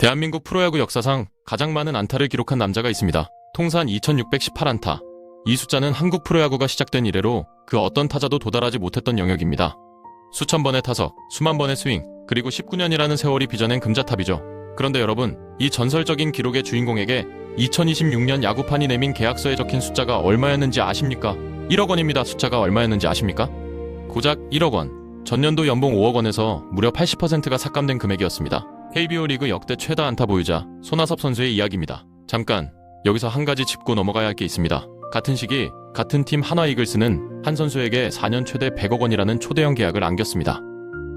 대한민국 프로야구 역사상 가장 많은 안타를 기록한 남자가 있습니다. 통산 2618안타. 이 숫자는 한국 프로야구가 시작된 이래로 그 어떤 타자도 도달하지 못했던 영역입니다. 수천 번의 타석, 수만 번의 스윙, 그리고 19년이라는 세월이 빚어낸 금자탑이죠. 그런데 여러분, 이 전설적인 기록의 주인공에게 2026년 야구판이 내민 계약서에 적힌 숫자가 얼마였는지 아십니까? 1억 원입니다. 숫자가 얼마였는지 아십니까? 고작 1억 원. 전년도 연봉 5억 원에서 무려 80%가 삭감된 금액이었습니다. KBO 리그 역대 최다 안타 보유자 손아섭 선수의 이야기입니다. 잠깐 여기서 한 가지 짚고 넘어가야 할 게 있습니다. 같은 시기 같은 팀 한화 이글스는 한 선수에게 4년 최대 100억 원이라는 초대형 계약을 안겼습니다.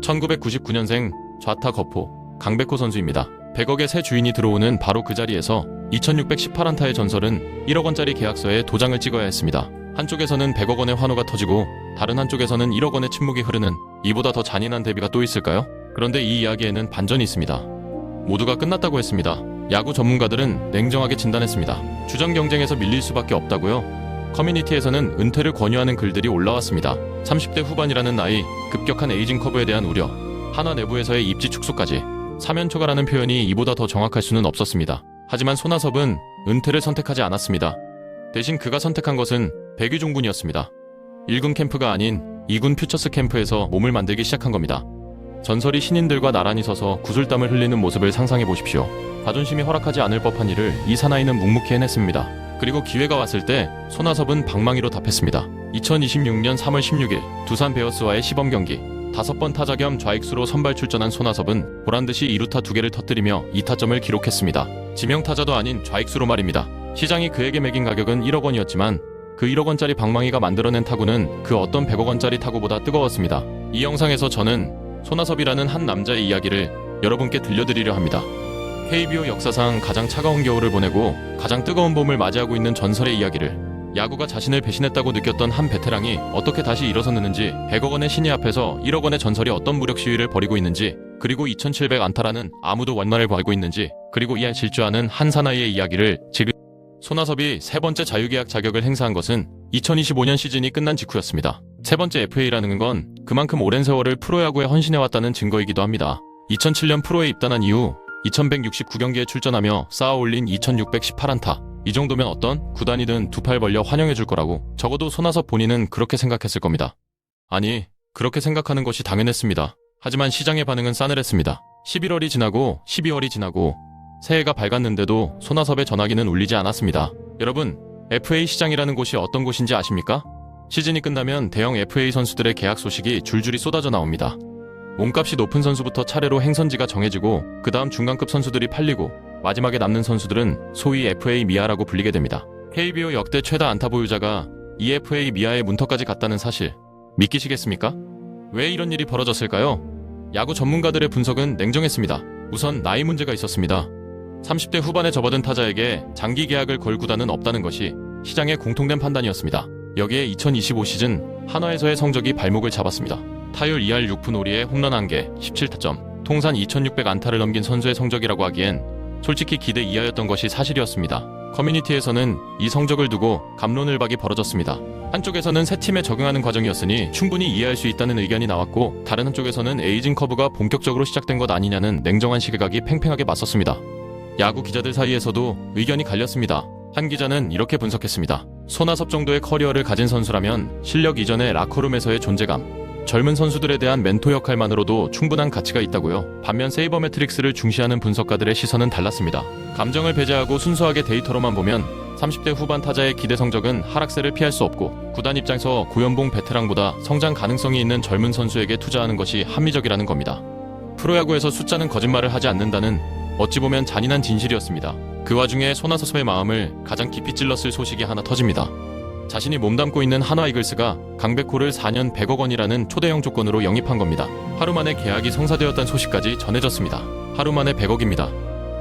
1999년생 좌타 거포 강백호 선수입니다. 100억의 새 주인이 들어오는 바로 그 자리에서 2618안타의 전설은 1억 원짜리 계약서에 도장을 찍어야 했습니다. 한쪽에서는 100억 원의 환호가 터지고 다른 한쪽에서는 1억 원의 침묵이 흐르는 이보다 더 잔인한 대비가 또 있을까요? 그런데 이 이야기에는 반전이 있습니다. 모두가 끝났다고 했습니다. 야구 전문가들은 냉정하게 진단했습니다. 주전 경쟁에서 밀릴 수밖에 없다고요? 커뮤니티에서는 은퇴를 권유하는 글들이 올라왔습니다. 30대 후반이라는 나이, 급격한 에이징 커브에 대한 우려, 한화 내부에서의 입지 축소까지 사면초가라는 표현이 이보다 더 정확할 수는 없었습니다. 하지만 손아섭은 은퇴를 선택하지 않았습니다. 대신 그가 선택한 것은 백위종군이었습니다. 1군 캠프가 아닌 2군 퓨처스 캠프에서 몸을 만들기 시작한 겁니다. 전설이 신인들과 나란히 서서 구슬땀을 흘리는 모습을 상상해 보십시오. 자존심이 허락하지 않을 법한 일을 이 사나이는 묵묵히 해냈습니다. 그리고 기회가 왔을 때 손아섭은 방망이로 답했습니다. 2026년 3월 16일 두산 베어스와의 시범 경기 5번 타자 겸 좌익수로 선발 출전한 손아섭은 보란듯이 2루타 2개를 터뜨리며 2타점을 기록했습니다. 지명타자도 아닌 좌익수로 말입니다. 시장이 그에게 매긴 가격은 1억 원이었지만 그 1억 원짜리 방망이가 만들어낸 타구는 그 어떤 100억 원짜리 타구보다 뜨거웠습니다. 이 영상에서 저는 손아섭이라는 한 남자의 이야기를 여러분께 들려드리려 합니다. KBO 역사상 가장 차가운 겨울을 보내고 가장 뜨거운 봄을 맞이하고 있는 전설의 이야기를, 야구가 자신을 배신했다고 느꼈던 한 베테랑이 어떻게 다시 일어섰는지, 100억 원의 신의 앞에서 1억 원의 전설이 어떤 무력 시위를 벌이고 있는지, 그리고 2700안타라는 아무도 완날을 벌고 있는지, 그리고 이에 질주하는 한 사나이의 이야기를 지금 손아섭이 세 번째 자유계약 자격을 행사한 것은 2025년 시즌이 끝난 직후였습니다. 세 번째 FA라는 건 그만큼 오랜 세월을 프로야구에 헌신해왔다는 증거이기도 합니다. 2007년 프로에 입단한 이후 2169경기에 출전하며 쌓아올린 2618안타. 이 정도면 어떤 구단이든 두 팔 벌려 환영해줄 거라고 적어도 손아섭 본인은 그렇게 생각했을 겁니다. 아니, 그렇게 생각하는 것이 당연했습니다. 하지만 시장의 반응은 싸늘했습니다. 11월이 지나고 12월이 지나고 새해가 밝았는데도 손아섭의 전화기는 울리지 않았습니다. 여러분, FA 시장이라는 곳이 어떤 곳인지 아십니까? 시즌이 끝나면 대형 FA 선수들의 계약 소식이 줄줄이 쏟아져 나옵니다. 몸값이 높은 선수부터 차례로 행선지가 정해지고 그 다음 중간급 선수들이 팔리고 마지막에 남는 선수들은 소위 FA 미아라고 불리게 됩니다. KBO 역대 최다 안타 보유자가 이 FA 미아의 문턱까지 갔다는 사실 믿기시겠습니까? 왜 이런 일이 벌어졌을까요? 야구 전문가들의 분석은 냉정했습니다. 우선 나이 문제가 있었습니다. 30대 후반에 접어든 타자에게 장기 계약을 걸 구단은 없다는 것이 시장의 공통된 판단이었습니다. 여기에 2025 시즌 한화에서의 성적이 발목을 잡았습니다. 타율 2할 6푼 5리에 홈런 1개, 17타점, 통산 2600안타를 넘긴 선수의 성적이라고 하기엔 솔직히 기대 이하였던 것이 사실이었습니다. 커뮤니티에서는 이 성적을 두고 갑론을박이 벌어졌습니다. 한쪽에서는 새 팀에 적응하는 과정이었으니 충분히 이해할 수 있다는 의견이 나왔고, 다른 한쪽에서는 에이징 커브가 본격적으로 시작된 것 아니냐는 냉정한 시각이 팽팽하게 맞섰습니다. 야구 기자들 사이에서도 의견이 갈렸습니다. 한 기자는 이렇게 분석했습니다. 손아섭 정도의 커리어를 가진 선수라면 실력 이전의 라커룸에서의 존재감, 젊은 선수들에 대한 멘토 역할만으로도 충분한 가치가 있다고요. 반면 세이버매트릭스를 중시하는 분석가들의 시선은 달랐습니다. 감정을 배제하고 순수하게 데이터로만 보면 30대 후반 타자의 기대 성적은 하락세를 피할 수 없고, 구단 입장에서 고연봉 베테랑보다 성장 가능성이 있는 젊은 선수에게 투자하는 것이 합리적이라는 겁니다. 프로야구에서 숫자는 거짓말을 하지 않는다는 어찌 보면 잔인한 진실이었습니다. 그 와중에 손아섭의 마음을 가장 깊이 찔렀을 소식이 하나 터집니다. 자신이 몸담고 있는 한화 이글스가 강백호를 4년 100억 원이라는 초대형 조건으로 영입한 겁니다. 하루 만에 계약이 성사되었다는 소식까지 전해졌습니다. 하루 만에 100억입니다.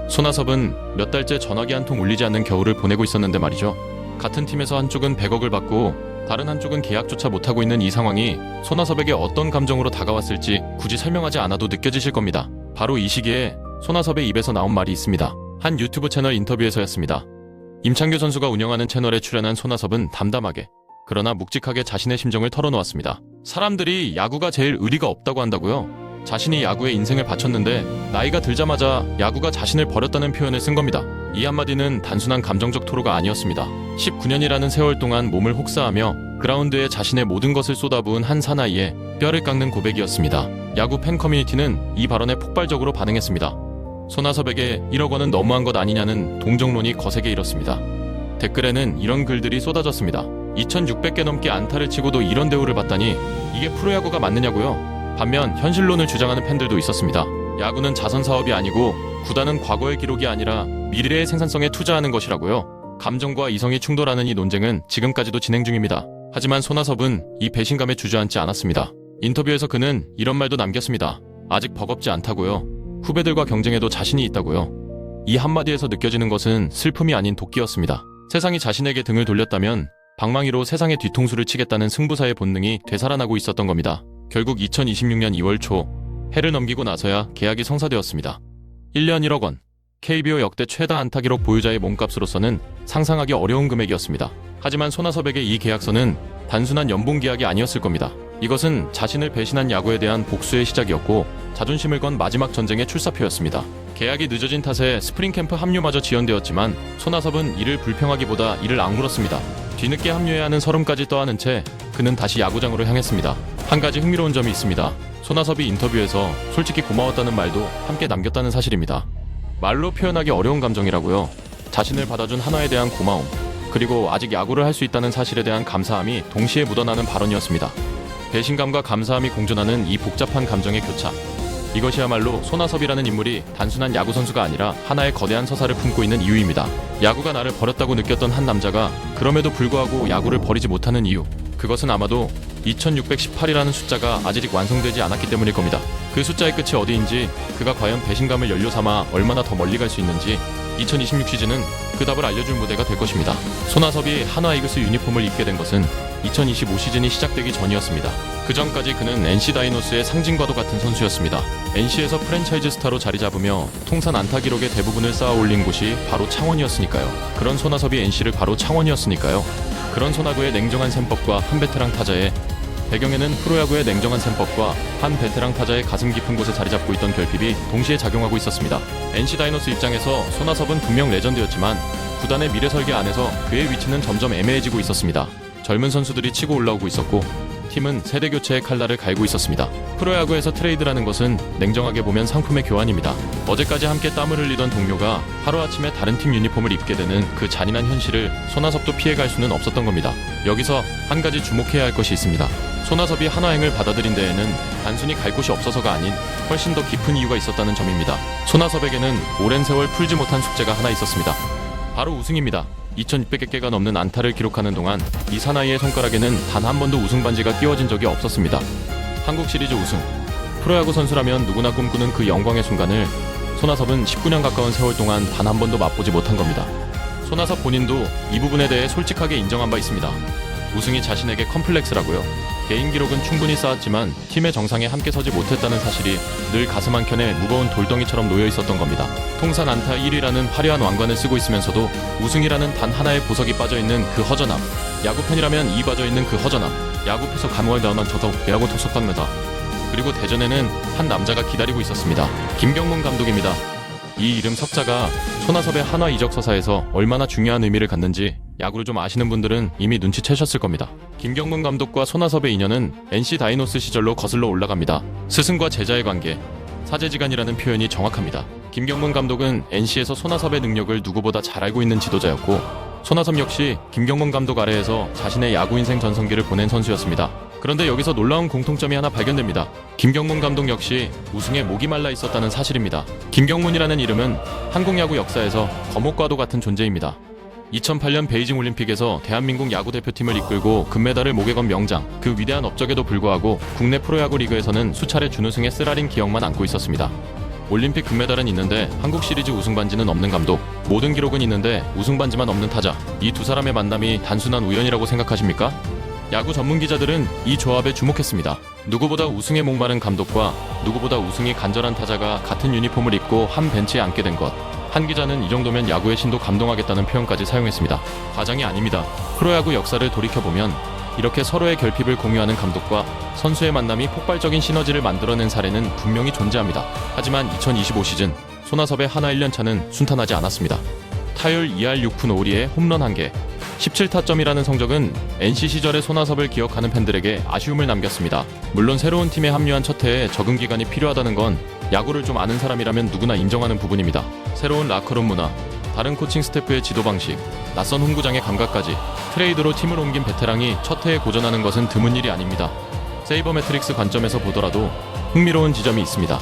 손아섭은 몇 달째 전화기 한 통 울리지 않는 겨울을 보내고 있었는데 말이죠. 같은 팀에서 한쪽은 100억을 받고 다른 한쪽은 계약조차 못하고 있는 이 상황이 손아섭에게 어떤 감정으로 다가왔을지 굳이 설명하지 않아도 느껴지실 겁니다. 바로 이 시기에 손아섭의 입에서 나온 말이 있습니다. 한 유튜브 채널 인터뷰에서였습니다. 임창규 선수가 운영하는 채널에 출연한 손아섭은 담담하게 그러나 묵직하게 자신의 심정을 털어놓았습니다. 사람들이 야구가 제일 의리가 없다고 한다고요? 자신이 야구에 인생을 바쳤는데 나이가 들자마자 야구가 자신을 버렸다는 표현을 쓴 겁니다. 이 한마디는 단순한 감정적 토로가 아니었습니다. 19년이라는 세월 동안 몸을 혹사하며 그라운드에 자신의 모든 것을 쏟아부은 한 사나이의 뼈를 깎는 고백이었습니다. 야구 팬 커뮤니티는 이 발언에 폭발적으로 반응했습니다. 손아섭에게 1억 원은 너무한 것 아니냐는 동정론이 거세게 일었습니다. 댓글에는 이런 글들이 쏟아졌습니다. 2600개 넘게 안타를 치고도 이런 대우를 받다니 이게 프로야구가 맞느냐고요? 반면 현실론을 주장하는 팬들도 있었습니다. 야구는 자선 사업이 아니고 구단은 과거의 기록이 아니라 미래의 생산성에 투자하는 것이라고요. 감정과 이성이 충돌하는 이 논쟁은 지금까지도 진행 중입니다. 하지만 손아섭은 이 배신감에 주저앉지 않았습니다. 인터뷰에서 그는 이런 말도 남겼습니다. 아직 버겁지 않다고요. 후배들과 경쟁에도 자신이 있다고요. 이 한마디에서 느껴지는 것은 슬픔이 아닌 도끼였습니다. 세상이 자신에게 등을 돌렸다면 방망이로 세상의 뒤통수를 치겠다는 승부사의 본능이 되살아나고 있었던 겁니다. 결국 2026년 2월 초 해를 넘기고 나서야 계약이 성사되었습니다. 1년 1억 원, KBO 역대 최다 안타 기록 보유자의 몸값으로서는 상상하기 어려운 금액이었습니다. 하지만 손아섭에게 이 계약서는 단순한 연봉 계약이 아니었을 겁니다. 이것은 자신을 배신한 야구에 대한 복수의 시작이었고 자존심을 건 마지막 전쟁의 출사표였습니다. 계약이 늦어진 탓에 스프링 캠프 합류마저 지연되었지만 손아섭은 이를 불평하기보다 이를 악물었습니다. 뒤늦게 합류해야 하는 서름까지 떠안은 채 그는 다시 야구장으로 향했습니다. 한 가지 흥미로운 점이 있습니다. 손아섭이 인터뷰에서 솔직히 고마웠다는 말도 함께 남겼다는 사실입니다. 말로 표현하기 어려운 감정이라고요. 자신을 받아준 한화에 대한 고마움, 그리고 아직 야구를 할 수 있다는 사실에 대한 감사함이 동시에 묻어나는 발언이었습니다. 배신감과 감사함이 공존하는 이 복잡한 감정의 교차. 이것이야말로 손아섭이라는 인물이 단순한 야구 선수가 아니라 하나의 거대한 서사를 품고 있는 이유입니다. 야구가 나를 버렸다고 느꼈던 한 남자가 그럼에도 불구하고 야구를 버리지 못하는 이유. 그것은 아마도 2618이라는 숫자가 아직 완성되지 않았기 때문일 겁니다. 그 숫자의 끝이 어디인지, 그가 과연 배신감을 연료 삼아 얼마나 더 멀리 갈 수 있는지 2026 시즌은 그 답을 알려줄 무대가 될 것입니다. 손아섭이 한화 이글스 유니폼을 입게 된 것은 2025 시즌이 시작되기 전이었습니다. 그 전까지 그는 NC 다이노스의 상징과도 같은 선수였습니다. NC에서 프랜차이즈 스타로 자리 잡으며 통산 안타 기록의 대부분을 쌓아 올린 곳이 바로 창원이었으니까요. 그런 손아섭이 NC를 바로 창원이었으니까요. 그런 손아구의 냉정한 셈법과 한 베테랑 타자의 배경에는 프로야구의 냉정한 셈법과 한 베테랑 타자의 가슴 깊은 곳에 자리 잡고 있던 결핍이 동시에 작용하고 있었습니다. NC 다이노스 입장에서 손아섭은 분명 레전드였지만 구단의 미래 설계 안에서 그의 위치는 점점 애매해지고 있었습니다. 젊은 선수들이 치고 올라오고 있었고 팀은 세대 교체의 칼날을 갈고 있었습니다. 프로야구에서 트레이드라는 것은 냉정하게 보면 상품의 교환입니다. 어제까지 함께 땀을 흘리던 동료가 하루아침에 다른 팀 유니폼을 입게 되는 그 잔인한 현실을 손아섭도 피해갈 수는 없었던 겁니다. 여기서 한 가지 주목해야 할 것이 있습니다. 손아섭이 한화행을 받아들인 데에는 단순히 갈 곳이 없어서가 아닌 훨씬 더 깊은 이유가 있었다는 점입니다. 손아섭에게는 오랜 세월 풀지 못한 숙제가 하나 있었습니다. 바로 우승입니다. 2600개가 넘는 안타를 기록하는 동안 이 사나이의 손가락에는 단 한 번도 우승 반지가 끼워진 적이 없었습니다. 한국 시리즈 우승. 프로야구 선수라면 누구나 꿈꾸는 그 영광의 순간을 손아섭은 19년 가까운 세월 동안 단 한 번도 맛보지 못한 겁니다. 손아섭 본인도 이 부분에 대해 솔직하게 인정한 바 있습니다. 우승이 자신에게 컴플렉스라고요. 개인 기록은 충분히 쌓았지만 팀의 정상에 함께 서지 못했다는 사실이 늘 가슴 한켠에 무거운 돌덩이처럼 놓여 있었던 겁니다. 통산 안타 1위라는 화려한 왕관을 쓰고 있으면서도 우승이라는 단 하나의 보석이 빠져있는 그 허전함. 야구팬이라면 이 빠져있는 그 허전함. 야구에서 간월 나오난 저도 야구 토속합니다. 그리고 대전에는 한 남자가 기다리고 있었습니다. 김경문 감독입니다. 이 이름 석자가 손아섭의 한화 이적 서사에서 얼마나 중요한 의미를 갖는지 야구를 좀 아시는 분들은 이미 눈치채셨을 겁니다. 김경문 감독과 손아섭의 인연은 NC 다이노스 시절로 거슬러 올라갑니다. 스승과 제자의 관계, 사제지간이라는 표현이 정확합니다. 김경문 감독은 NC에서 손아섭의 능력을 누구보다 잘 알고 있는 지도자였고 손아섭 역시 김경문 감독 아래에서 자신의 야구 인생 전성기를 보낸 선수였습니다. 그런데 여기서 놀라운 공통점이 하나 발견됩니다. 김경문 감독 역시 우승에 목이 말라 있었다는 사실입니다. 김경문이라는 이름은 한국 야구 역사에서 거목과도 같은 존재입니다. 2008년 베이징 올림픽에서 대한민국 야구 대표팀을 이끌고 금메달을 목에 건 명장, 그 위대한 업적에도 불구하고 국내 프로야구 리그에서는 수차례 준우승의 쓰라린 기억만 안고 있었습니다. 올림픽 금메달은 있는데 한국 시리즈 우승 반지는 없는 감독, 모든 기록은 있는데 우승 반지만 없는 타자, 이 두 사람의 만남이 단순한 우연이라고 생각하십니까? 야구 전문 기자들은 이 조합에 주목했습니다. 누구보다 우승에 목마른 감독과 누구보다 우승이 간절한 타자가 같은 유니폼을 입고 한 벤치에 앉게 된 것. 한 기자는 이 정도면 야구의 신도 감동하겠다는 표현까지 사용했습니다. 과장이 아닙니다. 프로야구 역사를 돌이켜보면 이렇게 서로의 결핍을 공유하는 감독과 선수의 만남이 폭발적인 시너지를 만들어낸 사례는 분명히 존재합니다. 하지만 2025 시즌 손아섭의 하나 1년차는 순탄하지 않았습니다. 타율 2할 6푼 5리에 홈런 1개, 17타점이라는 성적은 NC 시절의 손아섭을 기억하는 팬들에게 아쉬움을 남겼습니다. 물론 새로운 팀에 합류한 첫 해에 적응 기간이 필요하다는 건 야구를 좀 아는 사람이라면 누구나 인정하는 부분입니다. 새로운 라커룸 문화, 다른 코칭 스태프의 지도 방식, 낯선 홈구장의 감각까지 트레이드로 팀을 옮긴 베테랑이 첫 해에 고전하는 것은 드문 일이 아닙니다. 세이버 매트릭스 관점에서 보더라도 흥미로운 지점이 있습니다.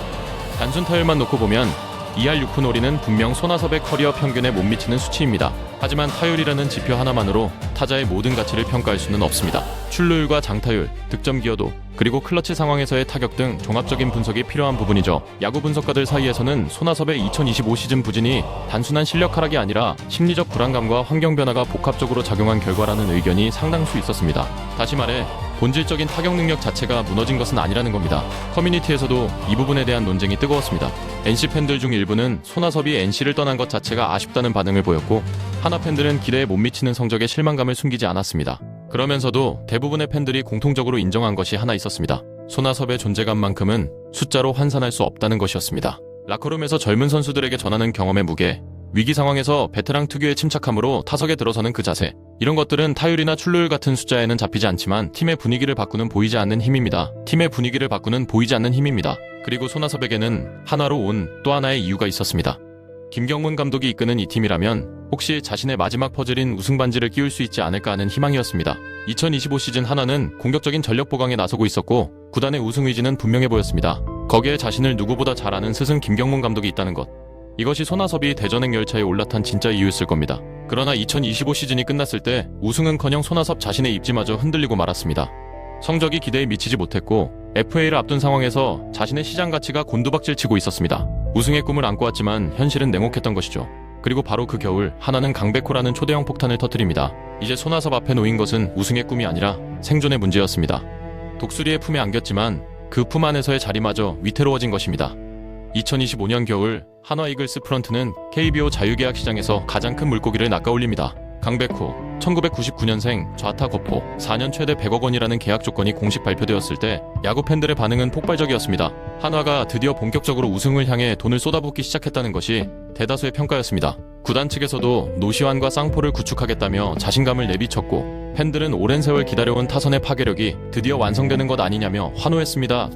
단순 타율만 놓고 보면 2할 6푼 5리는 분명 손아섭의 커리어 평균에 못 미치는 수치입니다. 하지만 타율이라는 지표 하나만으로 타자의 모든 가치를 평가할 수는 없습니다. 출루율과 장타율, 득점 기여도, 그리고 클러치 상황에서의 타격 등 종합적인 분석이 필요한 부분이죠. 야구 분석가들 사이에서는 손아섭의 2025 시즌 부진이 단순한 실력 하락이 아니라 심리적 불안감과 환경 변화가 복합적으로 작용한 결과라는 의견이 상당수 있었습니다. 다시 말해 본질적인 타격 능력 자체가 무너진 것은 아니라는 겁니다. 커뮤니티에서도 이 부분에 대한 논쟁이 뜨거웠습니다. NC 팬들 중 일부는 손아섭이 NC를 떠난 것 자체가 아쉽다는 반응을 보였고, 하나 팬들은 기대에 못 미치는 성적에 실망감을 숨기지 않았습니다. 그러면서도 대부분의 팬들이 공통적으로 인정한 것이 하나 있었습니다. 손아섭의 존재감만큼은 숫자로 환산할 수 없다는 것이었습니다. 라커룸에서 젊은 선수들에게 전하는 경험의 무게, 위기 상황에서 베테랑 특유의 침착함으로 타석에 들어서는 그 자세, 이런 것들은 타율이나 출루율 같은 숫자에는 잡히지 않지만 팀의 분위기를 바꾸는 보이지 않는 힘입니다. 팀의 분위기를 바꾸는 보이지 않는 힘입니다. 그리고 손아섭에게는 하나로 온 또 하나의 이유가 있었습니다. 김경문 감독이 이끄는 이 팀이라면 혹시 자신의 마지막 퍼즐인 우승 반지를 끼울 수 있지 않을까 하는 희망이었습니다. 2025 시즌 하나는 공격적인 전력 보강에 나서고 있었고 구단의 우승 의지는 분명해 보였습니다. 거기에 자신을 누구보다 잘 아는 스승 김경문 감독이 있다는 것. 이것이 손아섭이 대전행 열차에 올라탄 진짜 이유였을 겁니다. 그러나 2025 시즌이 끝났을 때 우승은커녕 손아섭 자신의 입지마저 흔들리고 말았습니다. 성적이 기대에 미치지 못했고 FA를 앞둔 상황에서 자신의 시장 가치가 곤두박질치고 있었습니다. 우승의 꿈을 안고 왔지만 현실은 냉혹했던 것이죠. 그리고 바로 그 겨울 하나는 강백호라는 초대형 폭탄을 터뜨립니다. 이제 손아섭 앞에 놓인 것은 우승의 꿈이 아니라 생존의 문제였습니다. 독수리의 품에 안겼지만 그 품 안에서의 자리마저 위태로워진 것입니다. 2025년 겨울 한화 이글스 프런트는 KBO 자유계약 시장에서 가장 큰 물고기를 낚아올립니다. 강백호, 1999년생, 좌타 거포, 4년 최대 100억 원이라는 계약 조건이 공식 발표되었을 때 야구 팬들의 반응은 폭발적이었습니다. 한화가 드디어 본격적으로 우승을 향해 돈을 쏟아붓기 시작했다는 것이 대다수의 평가였습니다. 구단 측에서도 노시환과 쌍포를 구축하겠다며 자신감을 내비쳤고 팬들은 오랜 세월 기다려온 타선의 파괴력이 드디어 완성되는 것 아니냐며 환호했습니다.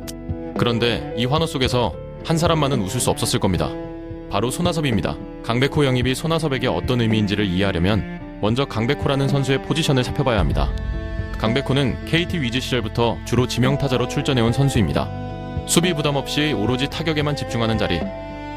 그런데 이 환호 속에서 한 사람만은 웃을 수 없었을 겁니다. 바로 손아섭입니다. 강백호 영입이 손아섭에게 어떤 의미인지를 이해하려면 먼저 강백호라는 선수의 포지션을 살펴봐야 합니다. 강백호는 KT 위즈 시절부터 주로 지명타자로 출전해온 선수입니다. 수비 부담 없이 오로지 타격에만 집중하는 자리,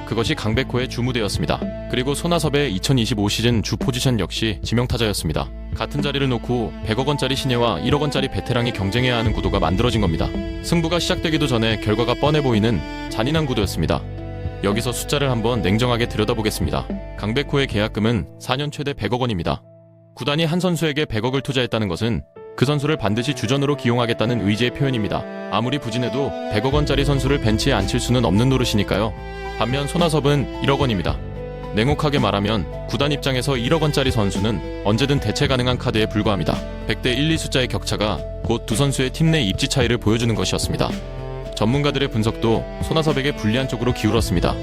그것이 강백호의 주무대였습니다. 그리고 손아섭의 2025 시즌 주 포지션 역시 지명타자였습니다. 같은 자리를 놓고 100억 원짜리 신예와 1억 원짜리 베테랑이 경쟁해야 하는 구도가 만들어진 겁니다. 승부가 시작되기도 전에 결과가 뻔해 보이는 잔인한 구도였습니다. 여기서 숫자를 한번 냉정하게 들여다보겠습니다. 강백호의 계약금은 4년 최대 100억 원입니다. 구단이 한 선수에게 100억을 투자했다는 것은 그 선수를 반드시 주전으로 기용하겠다는 의지의 표현입니다. 아무리 부진해도 100억 원짜리 선수를 벤치에 앉힐 수는 없는 노릇이니까요. 반면 손아섭은 1억 원입니다. 냉혹하게 말하면 구단 입장에서 1억 원짜리 선수는 언제든 대체 가능한 카드에 불과합니다. 100대 1, 2 숫자의 격차가 곧 두 선수의 팀 내 입지 차이를 보여주는 것이었습니다. 전문가들의 분석도 손아섭에게 불리한 쪽으로 기울었습니다.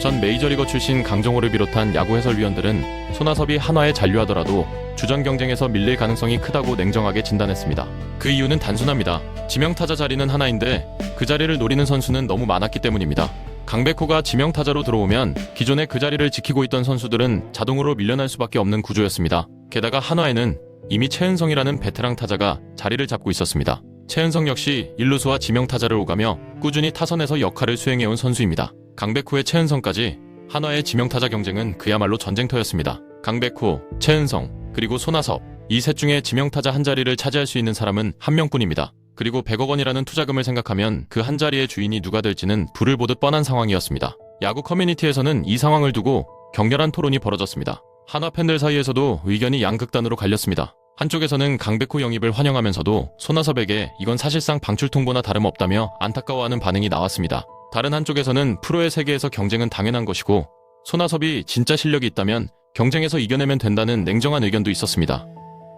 전 메이저리거 출신 강정호를 비롯한 야구 해설위원들은 손아섭이 한화에 잔류하더라도 주전 경쟁에서 밀릴 가능성이 크다고 냉정하게 진단했습니다. 그 이유는 단순합니다. 지명타자 자리는 하나인데 그 자리를 노리는 선수는 너무 많았기 때문입니다. 강백호가 지명타자로 들어오면 기존에 그 자리를 지키고 있던 선수들은 자동으로 밀려날 수밖에 없는 구조였습니다. 게다가 한화에는 이미 최은성이라는 베테랑 타자가 자리를 잡고 있었습니다. 최은성 역시 일루수와 지명타자를 오가며 꾸준히 타선에서 역할을 수행해온 선수입니다. 강백호의 최은성까지 한화의 지명타자 경쟁은 그야말로 전쟁터였습니다. 강백호, 최은성, 그리고 손아섭, 이 셋 중에 지명타자 한 자리를 차지할 수 있는 사람은 한 명뿐입니다. 그리고 100억 원이라는 투자금을 생각하면 그 한 자리의 주인이 누가 될지는 불을 보듯 뻔한 상황이었습니다. 야구 커뮤니티에서는 이 상황을 두고 격렬한 토론이 벌어졌습니다. 한화 팬들 사이에서도 의견이 양극단으로 갈렸습니다. 한쪽에서는 강백호 영입을 환영하면서도 손아섭에게 이건 사실상 방출통보나 다름없다며 안타까워하는 반응이 나왔습니다. 다른 한쪽에서는 프로의 세계에서 경쟁은 당연한 것이고 손아섭이 진짜 실력이 있다면 경쟁에서 이겨내면 된다는 냉정한 의견도 있었습니다.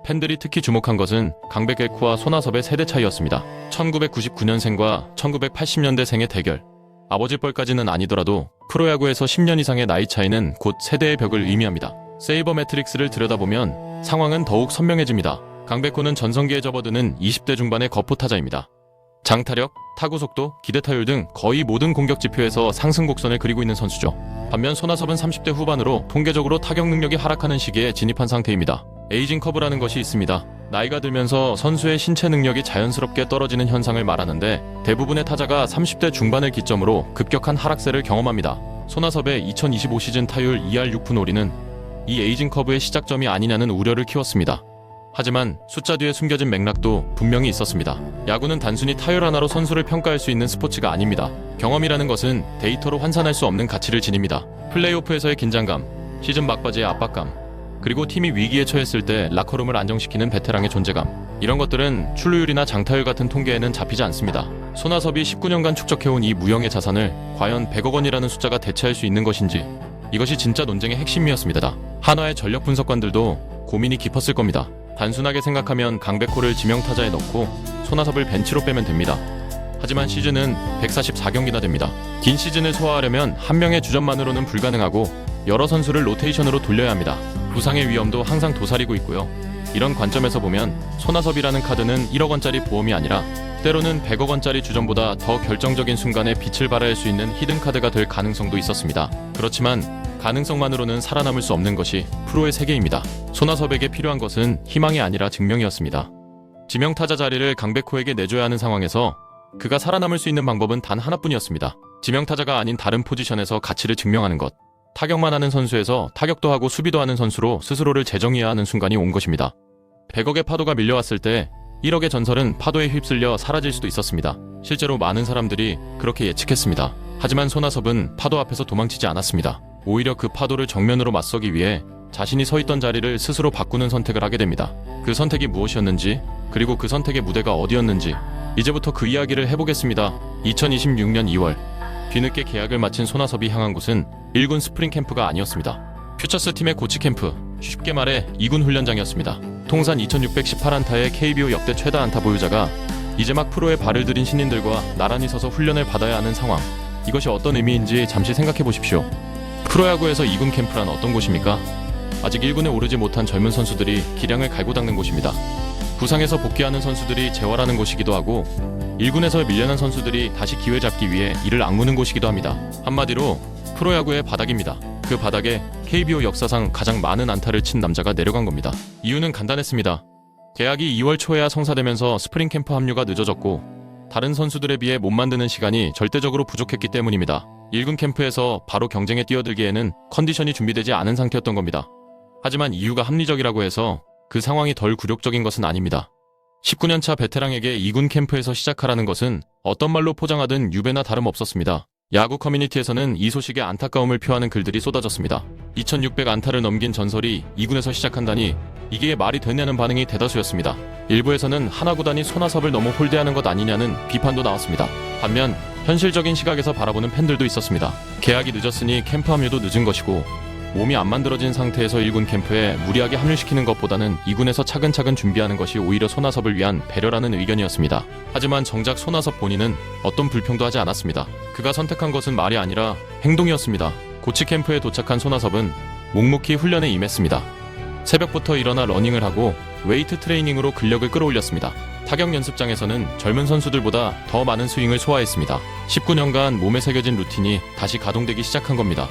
팬들이 특히 주목한 것은 강백일쿠와 손아섭의 세대 차이였습니다. 1999년생과 1980년대생의 대결. 아버지 뻘까지는 아니더라도 프로야구에서 10년 이상의 나이 차이는 곧 세대의 벽을 의미합니다. 세이버 매트릭스를 들여다보면 상황은 더욱 선명해집니다. 강백호는 전성기에 접어드는 20대 중반의 거포타자입니다. 장타력, 타구 속도, 기대 타율 등 거의 모든 공격 지표에서 상승 곡선을 그리고 있는 선수죠. 반면 손아섭은 30대 후반으로 통계적으로 타격 능력이 하락하는 시기에 진입한 상태입니다. 에이징 커브라는 것이 있습니다. 나이가 들면서 선수의 신체 능력이 자연스럽게 떨어지는 현상을 말하는데 대부분의 타자가 30대 중반을 기점으로 급격한 하락세를 경험합니다. 손아섭의 2025 시즌 타율 2할 6푼 5리는 이 에이징 커브의 시작점이 아니냐는 우려를 키웠습니다. 하지만 숫자 뒤에 숨겨진 맥락도 분명히 있었습니다. 야구는 단순히 타율 하나로 선수를 평가할 수 있는 스포츠가 아닙니다. 경험이라는 것은 데이터로 환산할 수 없는 가치를 지닙니다. 플레이오프에서의 긴장감, 시즌 막바지의 압박감, 그리고 팀이 위기에 처했을 때 라커룸을 안정시키는 베테랑의 존재감, 이런 것들은 출루율이나 장타율 같은 통계에는 잡히지 않습니다. 손아섭이 19년간 축적해온 이 무형의 자산을 과연 100억 원이라는 숫자가 대체할 수 있는 것인지, 이것이 진짜 논쟁의 핵심이었습니다. 한화의 전력 분석관들도 고민이 깊었을 겁니다. 단순하게 생각하면 강백호를 지명타자에 넣고 손아섭을 벤치로 빼면 됩니다. 하지만 시즌은 144경기나 됩니다. 긴 시즌을 소화하려면 한 명의 주전만으로는 불가능하고 여러 선수를 로테이션으로 돌려야 합니다. 부상의 위험도 항상 도사리고 있고요. 이런 관점에서 보면 손아섭이라는 카드는 1억 원짜리 보험이 아니라 때로는 100억 원짜리 주전보다 더 결정적인 순간에 빛을 발할 수 있는 히든카드가 될 가능성도 있었습니다. 그렇지만 가능성만으로는 살아남을 수 없는 것이 프로의 세계입니다. 손아섭에게 필요한 것은 희망이 아니라 증명이었습니다. 지명타자 자리를 강백호에게 내줘야 하는 상황에서 그가 살아남을 수 있는 방법은 단 하나뿐이었습니다. 지명타자가 아닌 다른 포지션에서 가치를 증명하는 것. 타격만 하는 선수에서 타격도 하고 수비도 하는 선수로 스스로를 재정의해야 하는 순간이 온 것입니다. 100억의 파도가 밀려왔을 때 1억의 전설은 파도에 휩쓸려 사라질 수도 있었습니다. 실제로 많은 사람들이 그렇게 예측했습니다. 하지만 손아섭은 파도 앞에서 도망치지 않았습니다. 오히려 그 파도를 정면으로 맞서기 위해 자신이 서 있던 자리를 스스로 바꾸는 선택을 하게 됩니다. 그 선택이 무엇이었는지, 그리고 그 선택의 무대가 어디였는지 이제부터 그 이야기를 해보겠습니다. 2026년 2월 뒤늦게 계약을 마친 손아섭이 향한 곳은 1군 스프링 캠프가 아니었습니다. 퓨처스 팀의 고치 캠프, 쉽게 말해 2군 훈련장이었습니다. 통산 2618안타의 KBO 역대 최다 안타 보유자가 이제 막 프로에 발을 들인 신인들과 나란히 서서 훈련을 받아야 하는 상황. 이것이 어떤 의미인지 잠시 생각해 보십시오. 프로야구에서 2군 캠프란 어떤 곳입니까? 아직 1군에 오르지 못한 젊은 선수들이 기량을 갈고 닦는 곳입니다. 부상에서 복귀하는 선수들이 재활하는 곳이기도 하고 1군에서 밀려난 선수들이 다시 기회 잡기 위해 이를 악무는 곳이기도 합니다. 한마디로 프로야구의 바닥입니다. 그 바닥에 KBO 역사상 가장 많은 안타를 친 남자가 내려간 겁니다. 이유는 간단했습니다. 계약이 2월 초에야 성사되면서 스프링 캠프 합류가 늦어졌고 다른 선수들에 비해 못 만드는 시간이 절대적으로 부족했기 때문입니다. 1군 캠프에서 바로 경쟁에 뛰어들기에는 컨디션이 준비되지 않은 상태였던 겁니다. 하지만 이유가 합리적이라고 해서 그 상황이 덜 굴욕적인 것은 아닙니다. 19년차 베테랑에게 2군 캠프에서 시작하라는 것은 어떤 말로 포장하든 유배나 다름없었습니다. 야구 커뮤니티에서는 이 소식에 안타까움을 표하는 글들이 쏟아졌습니다. 2600 안타를 넘긴 전설이 2군에서 시작한다니 이게 말이 되냐는 반응이 대다수였습니다. 일부에서는 하나 구단이 손아섭을 너무 홀대하는 것 아니냐는 비판도 나왔습니다. 반면 현실적인 시각에서 바라보는 팬들도 있었습니다. 계약이 늦었으니 캠프 합류도 늦은 것이고 몸이 안 만들어진 상태에서 1군 캠프에 무리하게 합류시키는 것보다는 2군에서 차근차근 준비하는 것이 오히려 손아섭을 위한 배려라는 의견이었습니다. 하지만 정작 손아섭 본인은 어떤 불평도 하지 않았습니다. 그가 선택한 것은 말이 아니라 행동이었습니다. 고치 캠프에 도착한 손아섭은 묵묵히 훈련에 임했습니다. 새벽부터 일어나 러닝을 하고 웨이트 트레이닝으로 근력을 끌어올렸습니다. 타격 연습장에서는 젊은 선수들보다 더 많은 스윙을 소화했습니다. 19년간 몸에 새겨진 루틴이 다시 가동되기 시작한 겁니다.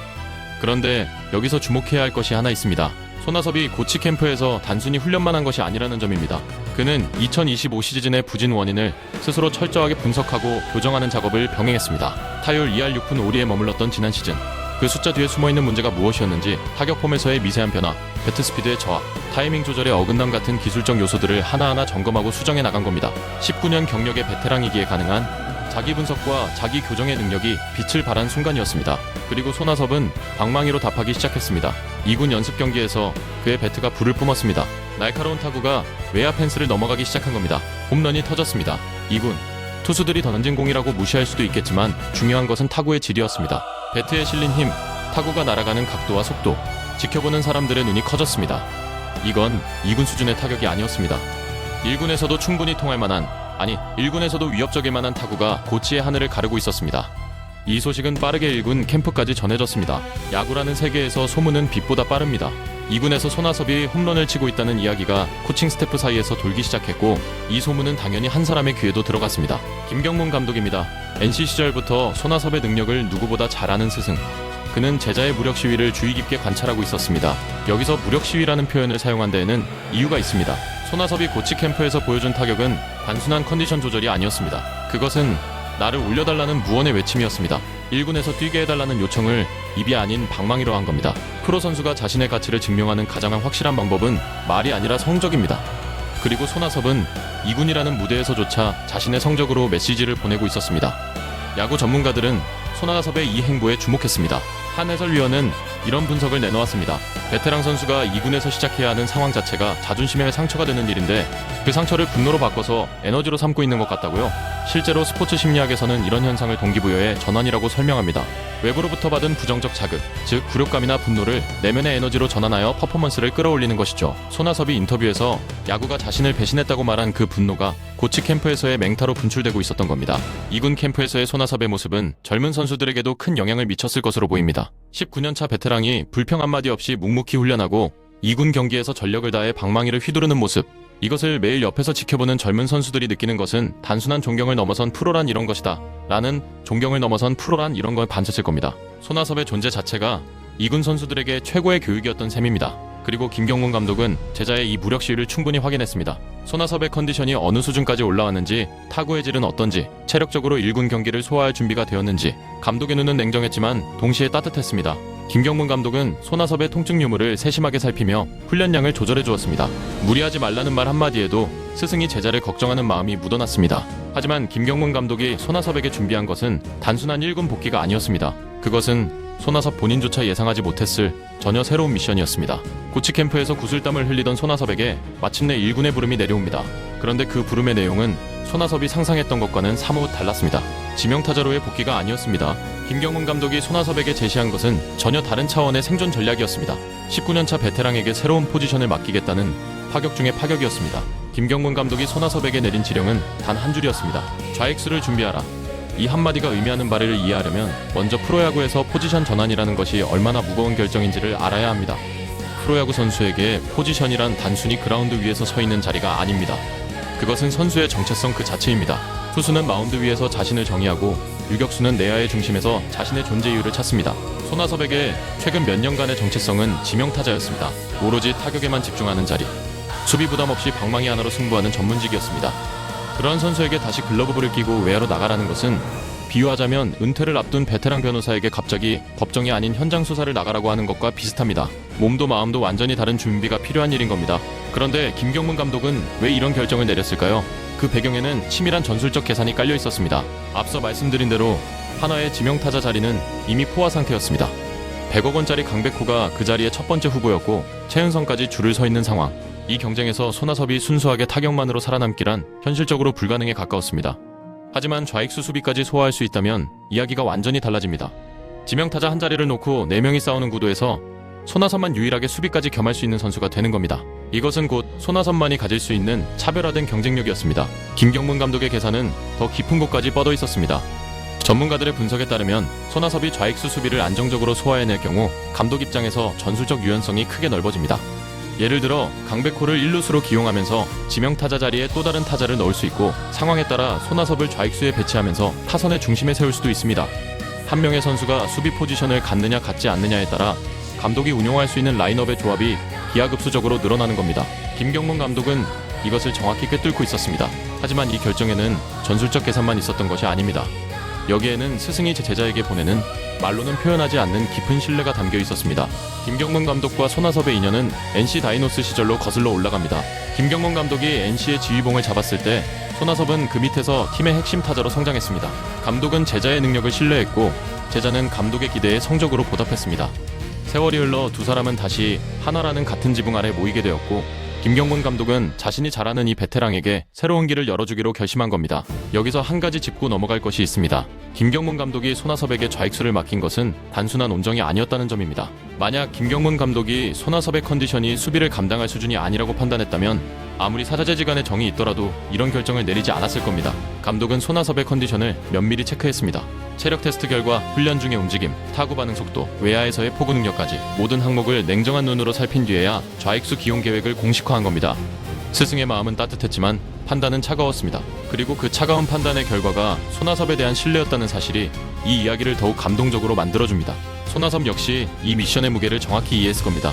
그런데 여기서 주목해야 할 것이 하나 있습니다. 손아섭이 고치 캠프에서 단순히 훈련만 한 것이 아니라는 점입니다. 그는 2025 시즌의 부진 원인을 스스로 철저하게 분석하고 교정하는 작업을 병행했습니다. 타율 2할 6푼 5리에 머물렀던 지난 시즌. 그 숫자 뒤에 숨어있는 문제가 무엇이었는지 타격 폼에서의 미세한 변화, 배트 스피드의 저하, 타이밍 조절의 어긋남 같은 기술적 요소들을 하나하나 점검하고 수정해 나간 겁니다. 19년 경력의 베테랑이기에 가능한 자기 분석과 자기 교정의 능력이 빛을 발한 순간이었습니다. 그리고 손아섭은 방망이로 답하기 시작했습니다. 2군 연습 경기에서 그의 배트가 불을 뿜었습니다. 날카로운 타구가 외야 펜스를 넘어가기 시작한 겁니다. 홈런이 터졌습니다. 2군 투수들이 던진 공이라고 무시할 수도 있겠지만 중요한 것은 타구의 질이었습니다. 배트에 실린 힘, 타구가 날아가는 각도와 속도, 지켜보는 사람들의 눈이 커졌습니다. 이건 2군 수준의 타격이 아니었습니다. 1군에서도 충분히 통할 만한, 1군에서도 위협적일 만한 타구가 고치의 하늘을 가르고 있었습니다. 이 소식은 빠르게 1군 캠프까지 전해졌습니다. 야구라는 세계에서 소문은 빛보다 빠릅니다. 2군에서 손아섭이 홈런을 치고 있다는 이야기가 코칭 스태프 사이에서 돌기 시작했고, 이 소문은 당연히 한 사람의 귀에도 들어갔습니다. 김경문 감독입니다. NC 시절부터 손아섭의 능력을 누구보다 잘 아는 스승. 그는 제자의 무력 시위를 주의 깊게 관찰하고 있었습니다. 여기서 무력 시위라는 표현을 사용한 데에는 이유가 있습니다. 손아섭이 고치 캠프에서 보여준 타격은 단순한 컨디션 조절이 아니었습니다. 그것은 나를 올려달라는 무언의 외침이었습니다. 1군에서 뛰게 해달라는 요청을 입이 아닌 방망이로 한 겁니다. 프로 선수가 자신의 가치를 증명하는 가장 확실한 방법은 말이 아니라 성적입니다. 그리고 손아섭은 2군이라는 무대에서조차 자신의 성적으로 메시지를 보내고 있었습니다. 야구 전문가들은 손아섭의 이 행보에 주목했습니다. 한 해설위원은 이런 분석을 내놓았습니다. 베테랑 선수가 2군에서 시작해야 하는 상황 자체가 자존심에 상처가 되는 일인데 그 상처를 분노로 바꿔서 에너지로 삼고 있는 것 같다고요? 실제로 스포츠 심리학에서는 이런 현상을 동기부여의 전환이라고 설명합니다. 외부로부터 받은 부정적 자극, 즉 굴욕감이나 분노를 내면의 에너지로 전환하여 퍼포먼스를 끌어올리는 것이죠. 손아섭이 인터뷰에서 야구가 자신을 배신했다고 말한 그 분노가 고치 캠프에서의 맹타로 분출되고 있었던 겁니다. 2군 캠프에서의 손아섭의 모습은 젊은 선수들에게도 큰 영향을 미쳤을 것으로 보입니다. 19년차 베테랑이 불평 한마디 없이 묵묵히 훈련하고 2군 경기에서 전력을 다해 방망이를 휘두르는 모습, 이것을 매일 옆에서 지켜보는 젊은 선수들이 느끼는 것은 단순한 존경을 넘어선 프로란 이런 것이다 라는, 존경을 넘어선 프로란 이런 걸 반쳤을 겁니다. 손아섭의 존재 자체가 2군 선수들에게 최고의 교육이었던 셈입니다. 그리고 김경문 감독은 제자의 이 무력 시위를 충분히 확인했습니다. 손아섭의 컨디션이 어느 수준까지 올라왔는지, 타구의 질은 어떤지, 체력적으로 1군 경기를 소화할 준비가 되었는지, 감독의 눈은 냉정했지만 동시에 따뜻했습니다. 김경문 감독은 손아섭의 통증 유무를 세심하게 살피며 훈련량을 조절해 주었습니다. 무리하지 말라는 말 한마디에도 스승이 제자를 걱정하는 마음이 묻어났습니다. 하지만 김경문 감독이 손아섭에게 준비한 것은 단순한 1군 복귀가 아니었습니다. 그것은 손아섭 본인조차 예상하지 못했을 전혀 새로운 미션이었습니다. 고치 캠프에서 구슬땀을 흘리던 손아섭에게 마침내 1군의 부름이 내려옵니다. 그런데 그 부름의 내용은 손아섭이 상상했던 것과는 사뭇 달랐습니다. 지명타자로의 복귀가 아니었습니다. 김경문 감독이 손아섭에게 제시한 것은 전혀 다른 차원의 생존 전략이었습니다. 19년차 베테랑에게 새로운 포지션을 맡기겠다는 파격 중의 파격이었습니다. 김경문 감독이 손아섭에게 내린 지령은 단 한 줄이었습니다. 좌익수를 준비하라. 이 한마디가 의미하는 바를 이해하려면 먼저 프로야구에서 포지션 전환이라는 것이 얼마나 무거운 결정인지를 알아야 합니다. 프로야구 선수에게 포지션이란 단순히 그라운드 위에서 서 있는 자리가 아닙니다. 그것은 선수의 정체성 그 자체입니다. 투수는 마운드 위에서 자신을 정의하고 유격수는 내야의 중심에서 자신의 존재 이유를 찾습니다. 손아섭에게 최근 몇 년간의 정체성은 지명타자였습니다. 오로지 타격에만 집중하는 자리, 수비 부담 없이 방망이 하나로 승부하는 전문직이었습니다. 그러한 선수에게 다시 글러브볼을 끼고 외야로 나가라는 것은 비유하자면 은퇴를 앞둔 베테랑 변호사에게 갑자기 법정이 아닌 현장 수사를 나가라고 하는 것과 비슷합니다. 몸도 마음도 완전히 다른 준비가 필요한 일인 겁니다. 그런데 김경문 감독은 왜 이런 결정을 내렸을까요? 그 배경에는 치밀한 전술적 계산이 깔려 있었습니다. 앞서 말씀드린 대로 하나의 지명타자 자리는 이미 포화 상태였습니다. 100억 원짜리 강백호가 그 자리의 첫 번째 후보였고 최은성까지 줄을 서 있는 상황. 이 경쟁에서 손아섭이 순수하게 타격만으로 살아남기란 현실적으로 불가능에 가까웠습니다. 하지만 좌익수 수비까지 소화할 수 있다면 이야기가 완전히 달라집니다. 지명타자 한 자리를 놓고 4명이 싸우는 구도에서 손아섭만 유일하게 수비까지 겸할 수 있는 선수가 되는 겁니다. 이것은 곧 손아섭만이 가질 수 있는 차별화된 경쟁력이었습니다. 김경문 감독의 계산은 더 깊은 곳까지 뻗어 있었습니다. 전문가들의 분석에 따르면 손아섭이 좌익수 수비를 안정적으로 소화해낼 경우 감독 입장에서 전술적 유연성이 크게 넓어집니다. 예를 들어 강백호를 1루수로 기용하면서 지명타자 자리에 또 다른 타자를 넣을 수 있고 상황에 따라 손아섭을 좌익수에 배치하면서 타선의 중심에 세울 수도 있습니다. 한 명의 선수가 수비 포지션을 갖느냐 갖지 않느냐에 따라 감독이 운용할 수 있는 라인업의 조합이 기하급수적으로 늘어나는 겁니다. 김경문 감독은 이것을 정확히 꿰뚫고 있었습니다. 하지만 이 결정에는 전술적 계산만 있었던 것이 아닙니다. 여기에는 스승이 제자에게 보내는 말로는 표현하지 않는 깊은 신뢰가 담겨 있었습니다. 김경문 감독과 손아섭의 인연은 NC 다이노스 시절로 거슬러 올라갑니다. 김경문 감독이 NC의 지휘봉을 잡았을 때 손아섭은 그 밑에서 팀의 핵심 타자로 성장했습니다. 감독은 제자의 능력을 신뢰했고 제자는 감독의 기대에 성적으로 보답했습니다. 세월이 흘러 두 사람은 다시 하나라는 같은 지붕 아래 모이게 되었고 김경문 감독은 자신이 잘 아는 이 베테랑에게 새로운 길을 열어주기로 결심한 겁니다. 여기서 한 가지 짚고 넘어갈 것이 있습니다. 김경문 감독이 손아섭에게 좌익수를 맡긴 것은 단순한 온정이 아니었다는 점입니다. 만약 김경문 감독이 손아섭의 컨디션이 수비를 감당할 수준이 아니라고 판단했다면 아무리 사자재지간의 정이 있더라도 이런 결정을 내리지 않았을 겁니다. 감독은 손아섭의 컨디션을 면밀히 체크했습니다. 체력 테스트 결과 훈련 중의 움직임, 타구 반응 속도, 외야에서의 포구 능력까지 모든 항목을 냉정한 눈으로 살핀 뒤에야 좌익수 기용 계획을 공식화한 겁니다. 스승의 마음은 따뜻했지만 판단은 차가웠습니다. 그리고 그 차가운 판단의 결과가 손아섭에 대한 신뢰였다는 사실이 이 이야기를 더욱 감동적으로 만들어줍니다. 손아섭 역시 이 미션의 무게를 정확히 이해했을 겁니다.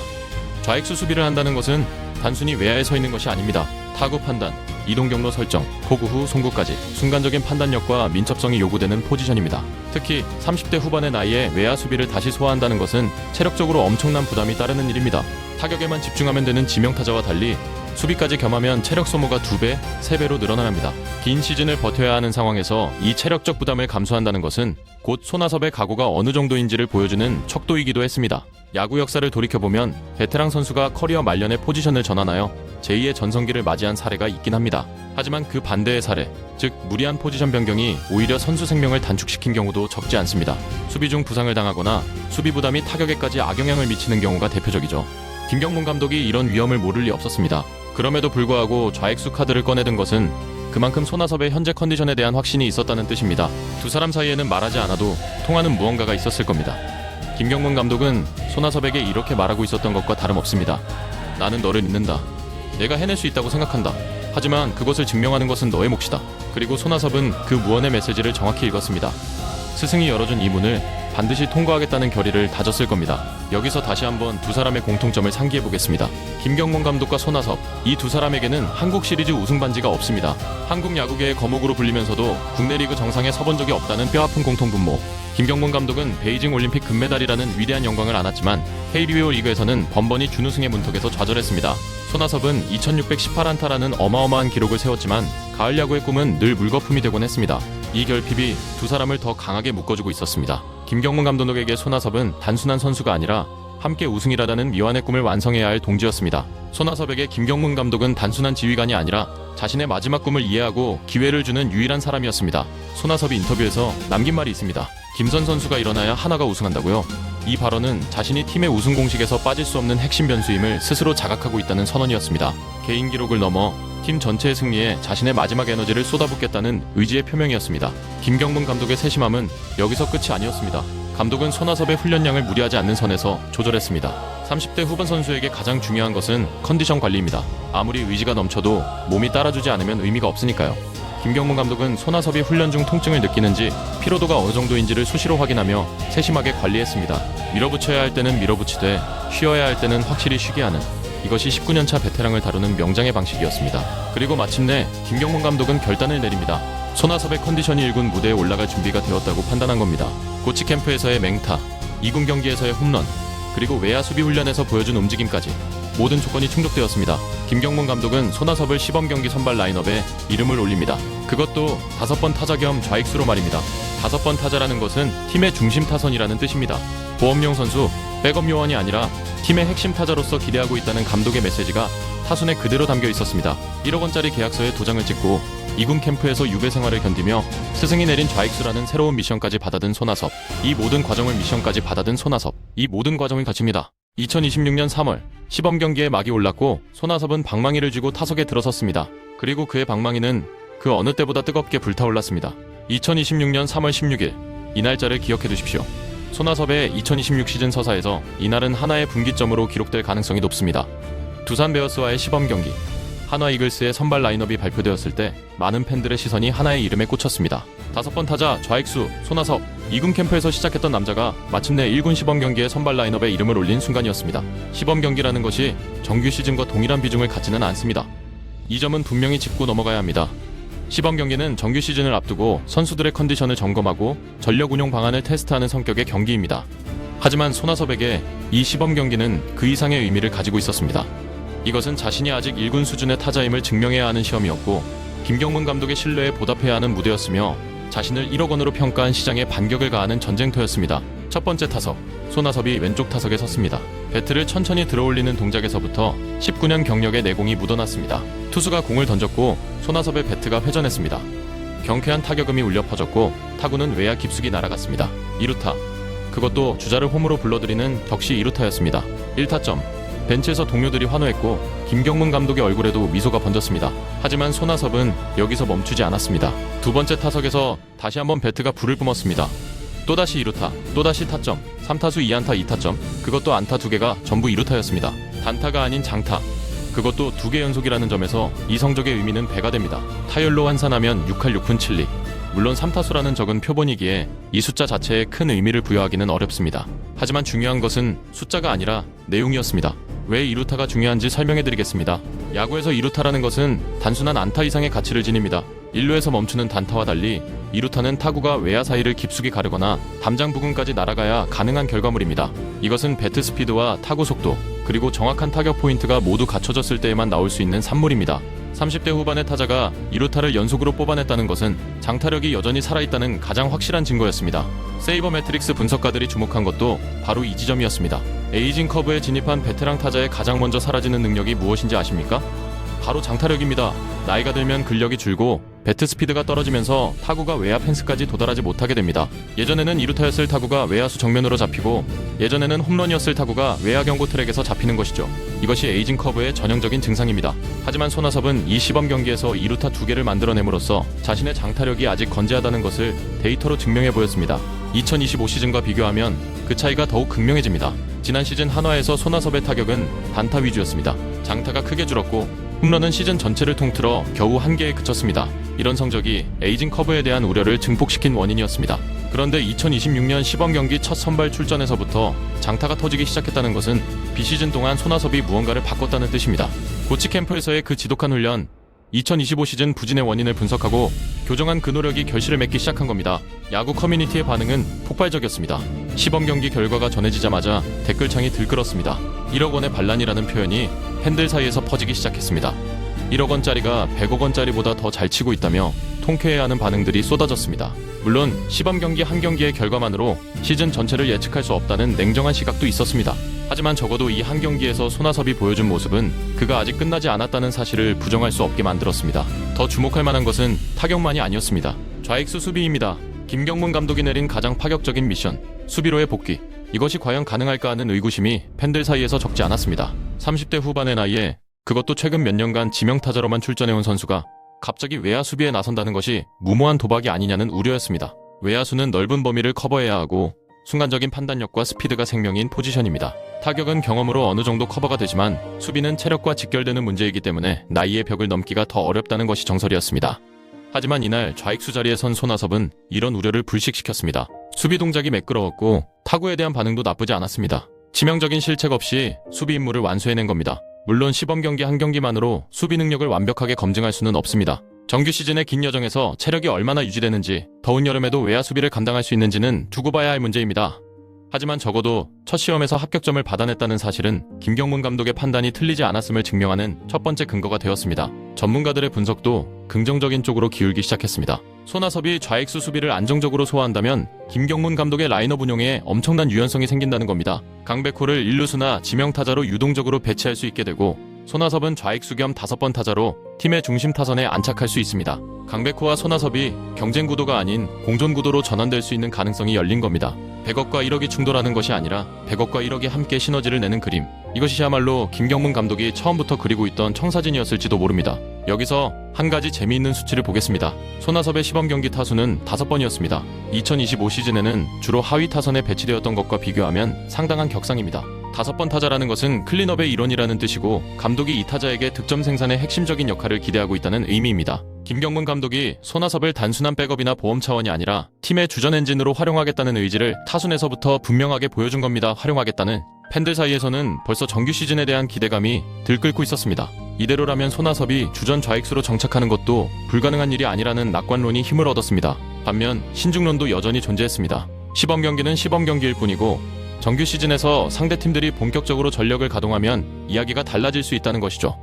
좌익수 수비를 한다는 것은 단순히 외야에 서 있는 것이 아닙니다. 타구 판단, 이동 경로 설정, 포구 후 송구까지 순간적인 판단력과 민첩성이 요구되는 포지션입니다. 특히 30대 후반의 나이에 외야 수비를 다시 소화한다는 것은 체력적으로 엄청난 부담이 따르는 일입니다. 타격에만 집중하면 되는 지명타자와 달리 수비까지 겸하면 체력 소모가 2배, 3배로 늘어납니다. 긴 시즌을 버텨야 하는 상황에서 이 체력적 부담을 감수한다는 것은 곧 손아섭의 각오가 어느 정도인지를 보여주는 척도이기도 했습니다. 야구 역사를 돌이켜보면 베테랑 선수가 커리어 말년에 포지션을 전환하여 제2의 전성기를 맞이한 사례가 있긴 합니다. 하지만 그 반대의 사례, 즉 무리한 포지션 변경이 오히려 선수 생명을 단축시킨 경우도 적지 않습니다. 수비 중 부상을 당하거나 수비 부담이 타격에까지 악영향을 미치는 경우가 대표적이죠. 김경문 감독이 이런 위험을 모를 리 없었습니다. 그럼에도 불구하고 좌익수 카드를 꺼내든 것은 그만큼 손아섭의 현재 컨디션에 대한 확신이 있었다는 뜻입니다. 두 사람 사이에는 말하지 않아도 통하는 무언가가 있었을 겁니다. 김경문 감독은 손아섭에게 이렇게 말하고 있었던 것과 다름없습니다. 나는 너를 믿는다. 내가 해낼 수 있다고 생각한다. 하지만 그것을 증명하는 것은 너의 몫이다. 그리고 손아섭은 그 무언의 메시지를 정확히 읽었습니다. 스승이 열어준 이 문을 반드시 통과하겠다는 결의를 다졌을 겁니다. 여기서 다시 한번 두 사람의 공통점을 상기해보겠습니다. 김경문 감독과 손아섭, 이 두 사람에게는 한국 시리즈 우승 반지가 없습니다. 한국 야구계의 거목으로 불리면서도 국내 리그 정상에 서본 적이 없다는 뼈아픈 공통분모. 김경문 감독은 베이징 올림픽 금메달이라는 위대한 영광을 안았지만 KBO 리그에서는 번번이 준우승의 문턱에서 좌절했습니다. 손아섭은 2618안타라는 어마어마한 기록을 세웠지만 가을 야구의 꿈은 늘 물거품이 되곤 했습니다. 이 결핍이 두 사람을 더 강하게 묶어주고 있었습니다. 김경문 감독에게 손아섭은 단순한 선수가 아니라 함께 우승이라는 미완의 꿈을 완성해야 할 동지였습니다. 손아섭에게 김경문 감독은 단순한 지휘관이 아니라 자신의 마지막 꿈을 이해하고 기회를 주는 유일한 사람이었습니다. 손아섭이 인터뷰에서 남긴 말이 있습니다. 김선 선수가 일어나야 하나가 우승한다고요? 이 발언은 자신이 팀의 우승 공식에서 빠질 수 없는 핵심 변수임을 스스로 자각하고 있다는 선언이었습니다. 개인 기록을 넘어 팀 전체의 승리에 자신의 마지막 에너지를 쏟아붓겠다는 의지의 표명이었습니다. 김경문 감독의 세심함은 여기서 끝이 아니었습니다. 감독은 손아섭의 훈련량을 무리하지 않는 선에서 조절했습니다. 30대 후반 선수에게 가장 중요한 것은 컨디션 관리입니다. 아무리 의지가 넘쳐도 몸이 따라주지 않으면 의미가 없으니까요. 김경문 감독은 손아섭이 훈련 중 통증을 느끼는지 피로도가 어느 정도인지를 수시로 확인하며 세심하게 관리했습니다. 밀어붙여야 할 때는 밀어붙이되 쉬어야 할 때는 확실히 쉬게 하는, 이것이 19년차 베테랑을 다루는 명장의 방식이었습니다. 그리고 마침내 김경문 감독은 결단을 내립니다. 손아섭의 컨디션이 일군 무대에 올라갈 준비가 되었다고 판단한 겁니다. 고치 캠프에서의 맹타, 2군 경기에서의 홈런, 그리고 외야 수비 훈련에서 보여준 움직임까지 모든 조건이 충족되었습니다. 김경문 감독은 손아섭을 시범 경기 선발 라인업에 이름을 올립니다. 그것도 5번 타자 겸 좌익수로 말입니다. 5번 타자라는 것은 팀의 중심 타선이라는 뜻입니다. 보험용 선수, 백업 요원이 아니라 팀의 핵심 타자로서 기대하고 있다는 감독의 메시지가 타순에 그대로 담겨 있었습니다. 1억 원짜리 계약서에 도장을 찍고 2군 캠프에서 유배 생활을 견디며 스승이 내린 좌익수라는 새로운 미션까지 받아든 손아섭. 이 모든 과정을 거칩니다. 2026년 3월 시범 경기에 막이 올랐고 손아섭은 방망이를 쥐고 타석에 들어섰습니다. 그리고 그의 방망이는 그 어느 때보다 뜨겁게 불타올랐습니다. 2026년 3월 16일, 이 날짜를 기억해 두십시오. 손아섭의 2026 시즌 서사에서 이날은 하나의 분기점으로 기록될 가능성이 높습니다. 두산 베어스와의 시범 경기, 한화 이글스의 선발 라인업이 발표되었을 때 많은 팬들의 시선이 하나의 이름에 꽂혔습니다. 5번 타자 좌익수 손아섭, 2군 캠프에서 시작했던 남자가 마침내 1군 시범 경기의 선발 라인업에 이름을 올린 순간이었습니다. 시범 경기라는 것이 정규 시즌과 동일한 비중을 갖지는 않습니다. 이 점은 분명히 짚고 넘어가야 합니다. 시범 경기는 정규 시즌을 앞두고 선수들의 컨디션을 점검하고 전력 운용 방안을 테스트하는 성격의 경기입니다. 하지만 손아섭에게 이 시범 경기는 그 이상의 의미를 가지고 있었습니다. 이것은 자신이 아직 1군 수준의 타자임을 증명해야 하는 시험이었고 김경문 감독의 신뢰에 보답해야 하는 무대였으며 자신을 1억 원으로 평가한 시장에 반격을 가하는 전쟁터였습니다. 첫 번째 타석, 손아섭이 왼쪽 타석에 섰습니다. 배트를 천천히 들어올리는 동작에서부터 19년 경력의 내공이 묻어났습니다. 투수가 공을 던졌고 손아섭의 배트가 회전했습니다. 경쾌한 타격음이 울려 퍼졌고 타구는 외야 깊숙이 날아갔습니다. 2루타, 그것도 주자를 홈으로 불러들이는 격시 2루타였습니다. 1타점, 벤치에서 동료들이 환호했고 김경문 감독의 얼굴에도 미소가 번졌습니다. 하지만 손아섭은 여기서 멈추지 않았습니다. 두 번째 타석에서 다시 한번 배트가 불을 뿜었습니다. 또다시 2루타, 또다시 타점, 3타수 2안타 2타점, 그것도 안타 2개가 전부 2루타였습니다. 단타가 아닌 장타, 그것도 2개 연속이라는 점에서 이 성적의 의미는 배가 됩니다. 타율로 환산하면 6할 6푼 7리. 물론 3타수라는 적은 표본이기에 이 숫자 자체에 큰 의미를 부여하기는 어렵습니다. 하지만 중요한 것은 숫자가 아니라 내용이었습니다. 왜 2루타가 중요한지 설명해드리겠습니다. 야구에서 2루타라는 것은 단순한 안타 이상의 가치를 지닙니다. 1루에서 멈추는 단타와 달리 2루타는 타구가 외야 사이를 깊숙이 가르거나 담장 부근까지 날아가야 가능한 결과물입니다. 이것은 배트 스피드와 타구 속도, 그리고 정확한 타격 포인트가 모두 갖춰졌을 때에만 나올 수 있는 산물입니다. 30대 후반의 타자가 2루타를 연속으로 뽑아냈다는 것은 장타력이 여전히 살아있다는 가장 확실한 증거였습니다. 세이버 매트릭스 분석가들이 주목한 것도 바로 이 지점이었습니다. 에이징 커브에 진입한 베테랑 타자의 가장 먼저 사라지는 능력이 무엇인지 아십니까? 바로 장타력입니다. 나이가 들면 근력이 줄고 배트 스피드가 떨어지면서 타구가 외야 펜스까지 도달하지 못하게 됩니다. 예전에는 2루타였을 타구가 외야수 정면으로 잡히고 예전에는 홈런이었을 타구가 외야 경고 트랙에서 잡히는 것이죠. 이것이 에이징 커브의 전형적인 증상입니다. 하지만 손아섭은 이 시범 경기에서 2루타 2개를 만들어냄으로써 자신의 장타력이 아직 건재하다는 것을 데이터로 증명해 보였습니다. 2025 시즌과 비교하면 그 차이가 더욱 극명해집니다. 지난 시즌 한화에서 손아섭의 타격은 단타 위주였습니다. 장타가 크게 줄었고 홈런은 시즌 전체를 통틀어 겨우 1개에 그쳤습니다. 이런 성적이 에이징 커브에 대한 우려를 증폭시킨 원인이었습니다. 그런데 2026년 시범 경기 첫 선발 출전에서부터 장타가 터지기 시작했다는 것은 비시즌 동안 손아섭이 무언가를 바꿨다는 뜻입니다. 고치 캠프에서의 그 지독한 훈련, 2025 시즌 부진의 원인을 분석하고 교정한 그 노력이 결실을 맺기 시작한 겁니다. 야구 커뮤니티의 반응은 폭발적이었습니다. 시범 경기 결과가 전해지자마자 댓글창이 들끓었습니다. 1억 원의 반란이라는 표현이 팬들 사이에서 퍼지기 시작했습니다. 1억 원짜리가 100억 원짜리보다 더 잘 치고 있다며 통쾌해하는 반응들이 쏟아졌습니다. 물론 시범 경기 한 경기의 결과만으로 시즌 전체를 예측할 수 없다는 냉정한 시각도 있었습니다. 하지만 적어도 이 한 경기에서 손아섭이 보여준 모습은 그가 아직 끝나지 않았다는 사실을 부정할 수 없게 만들었습니다. 더 주목할 만한 것은 타격만이 아니었습니다. 좌익수 수비입니다. 김경문 감독이 내린 가장 파격적인 미션, 수비로의 복귀. 이것이 과연 가능할까 하는 의구심이 팬들 사이에서 적지 않았습니다. 30대 후반의 나이에 그것도 최근 몇 년간 지명타자로만 출전해온 선수가 갑자기 외야 수비에 나선다는 것이 무모한 도박이 아니냐는 우려였습니다. 외야수는 넓은 범위를 커버해야 하고 순간적인 판단력과 스피드가 생명인 포지션입니다. 타격은 경험으로 어느 정도 커버가 되지만 수비는 체력과 직결되는 문제이기 때문에 나이의 벽을 넘기가 더 어렵다는 것이 정설이었습니다. 하지만 이날 좌익수 자리에 선 손아섭은 이런 우려를 불식시켰습니다. 수비 동작이 매끄러웠고 타구에 대한 반응도 나쁘지 않았습니다. 치명적인 실책 없이 수비 임무를 완수해낸 겁니다. 물론 시범 경기 한 경기만으로 수비 능력을 완벽하게 검증할 수는 없습니다. 정규 시즌의 긴 여정에서 체력이 얼마나 유지되는지, 더운 여름에도 외야 수비를 감당할 수 있는지는 두고 봐야 할 문제입니다. 하지만 적어도 첫 시험에서 합격점을 받아냈다는 사실은 김경문 감독의 판단이 틀리지 않았음을 증명하는 첫 번째 근거가 되었습니다. 전문가들의 분석도 긍정적인 쪽으로 기울기 시작했습니다. 손아섭이 좌익수 수비를 안정적으로 소화한다면 김경문 감독의 라인업 운용에 엄청난 유연성이 생긴다는 겁니다. 강백호를 1루수나 지명타자로 유동적으로 배치할 수 있게 되고 손아섭은 좌익수 겸 5번 타자로 팀의 중심 타선에 안착할 수 있습니다. 강백호와 손아섭이 경쟁 구도가 아닌 공존 구도로 전환될 수 있는 가능성이 열린 겁니다. 100억과 1억이 충돌하는 것이 아니라 100억과 1억이 함께 시너지를 내는 그림. 이것이야말로 김경문 감독이 처음부터 그리고 있던 청사진이었을지도 모릅니다. 여기서 한 가지 재미있는 수치를 보겠습니다. 손아섭의 시범 경기 타수는 5번이었습니다. 2025 시즌에는 주로 하위 타선에 배치되었던 것과 비교하면 상당한 격상입니다. 5번 타자라는 것은 클린업의 일원이라는 뜻이고 감독이 이 타자에게 득점 생산의 핵심적인 역할을 기대하고 있다는 의미입니다. 김경문 감독이 손아섭을 단순한 백업이나 보험 차원이 아니라 팀의 주전 엔진으로 활용하겠다는 의지를 타순에서부터 분명하게 보여준 겁니다. 활용하겠다는. 팬들 사이에서는 벌써 정규 시즌에 대한 기대감이 들끓고 있었습니다. 이대로라면 손아섭이 주전 좌익수로 정착하는 것도 불가능한 일이 아니라는 낙관론이 힘을 얻었습니다. 반면 신중론도 여전히 존재했습니다. 시범 경기는 시범 경기일 뿐이고 정규 시즌에서 상대팀들이 본격적으로 전력을 가동하면 이야기가 달라질 수 있다는 것이죠.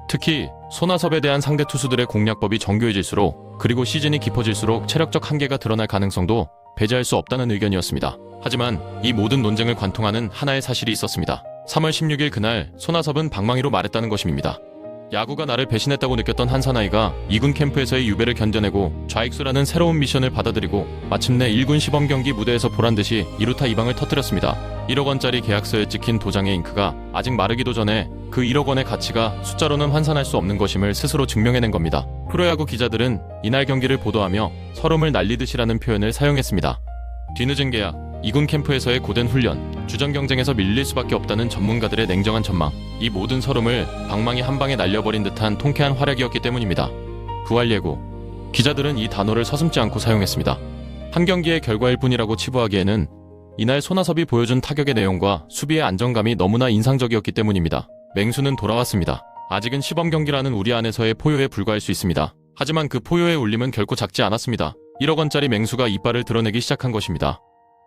특히 손아섭에 대한 상대 투수들의 공략법이 정교해질수록 그리고 시즌이 깊어질수록 체력적 한계가 드러날 가능성도 배제할 수 없다는 의견이었습니다. 하지만 이 모든 논쟁을 관통하는 하나의 사실이 있었습니다. 3월 16일 그날 손아섭은 방망이로 말했다는 것입니다. 야구가 나를 배신했다고 느꼈던 한 사나이가 2군 캠프에서의 유배를 견뎌내고 좌익수라는 새로운 미션을 받아들이고 마침내 1군 시범경기 무대에서 보란듯이 2루타 2방을 터뜨렸습니다. 1억 원짜리 계약서에 찍힌 도장의 잉크가 아직 마르기도 전에 그 1억 원의 가치가 숫자로는 환산할 수 없는 것임을 스스로 증명해낸 겁니다. 프로야구 기자들은 이날 경기를 보도하며 서름을 날리듯이라는 표현을 사용했습니다. 뒤늦은 계약, 2군 캠프에서의 고된 훈련, 주전 경쟁에서 밀릴 수밖에 없다는 전문가들의 냉정한 전망, 이 모든 서름을 방망이 한 방에 날려버린 듯한 통쾌한 활약이었기 때문입니다. 부활 예고. 기자들은 이 단어를 서슴지 않고 사용했습니다. 한 경기의 결과일 뿐이라고 치부하기에는 이날 손아섭이 보여준 타격의 내용과 수비의 안정감이 너무나 인상적이었기 때문입니다. 맹수는 돌아왔습니다. 아직은 시범 경기라는 우리 안에서의 포효에 불과할 수 있습니다. 하지만 그 포효의 울림은 결코 작지 않았습니다. 1억 원짜리 맹수가 이빨을 드러내기 시작한 것입니다.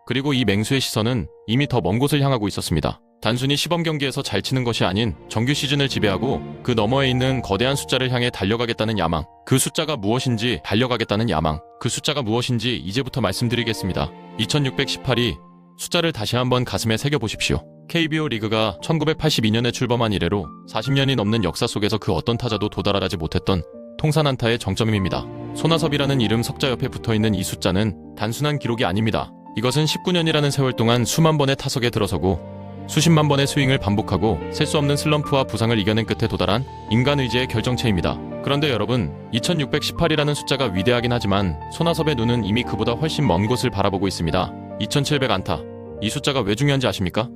그리고 이 맹수의 시선은 이미 더 먼 곳을 향하고 있었습니다. 단순히 시범 경기에서 잘 치는 것이 아닌 정규 시즌을 지배하고 그 너머에 있는 거대한 숫자를 향해 달려가겠다는 야망, 그 숫자가 무엇인지 달려가겠다는 야망, 그 숫자가 무엇인지 이제부터 말씀드리겠습니다. 2618이 숫자를 다시 한번 가슴에 새겨보십시오. KBO 리그가 1982년에 출범한 이래로 40년이 넘는 역사 속에서 그 어떤 타자도 도달하지 못했던 통산 안타의 정점입니다. 손아섭이라는 이름 석자 옆에 붙어있는 이 숫자는 단순한 기록이 아닙니다. 이것은 19년이라는 세월 동안 수만 번의 타석에 들어서고 수십만 번의 스윙을 반복하고 셀 수 없는 슬럼프와 부상을 이겨낸 끝에 도달한 인간 의지의 결정체입니다. 그런데 여러분, 2618이라는 숫자가 위대하긴 하지만 손아섭의 눈은 이미 그보다 훨씬 먼 곳을 바라보고 있습니다. 2700 안타. 이 숫자가 왜 중요한지 아십니까?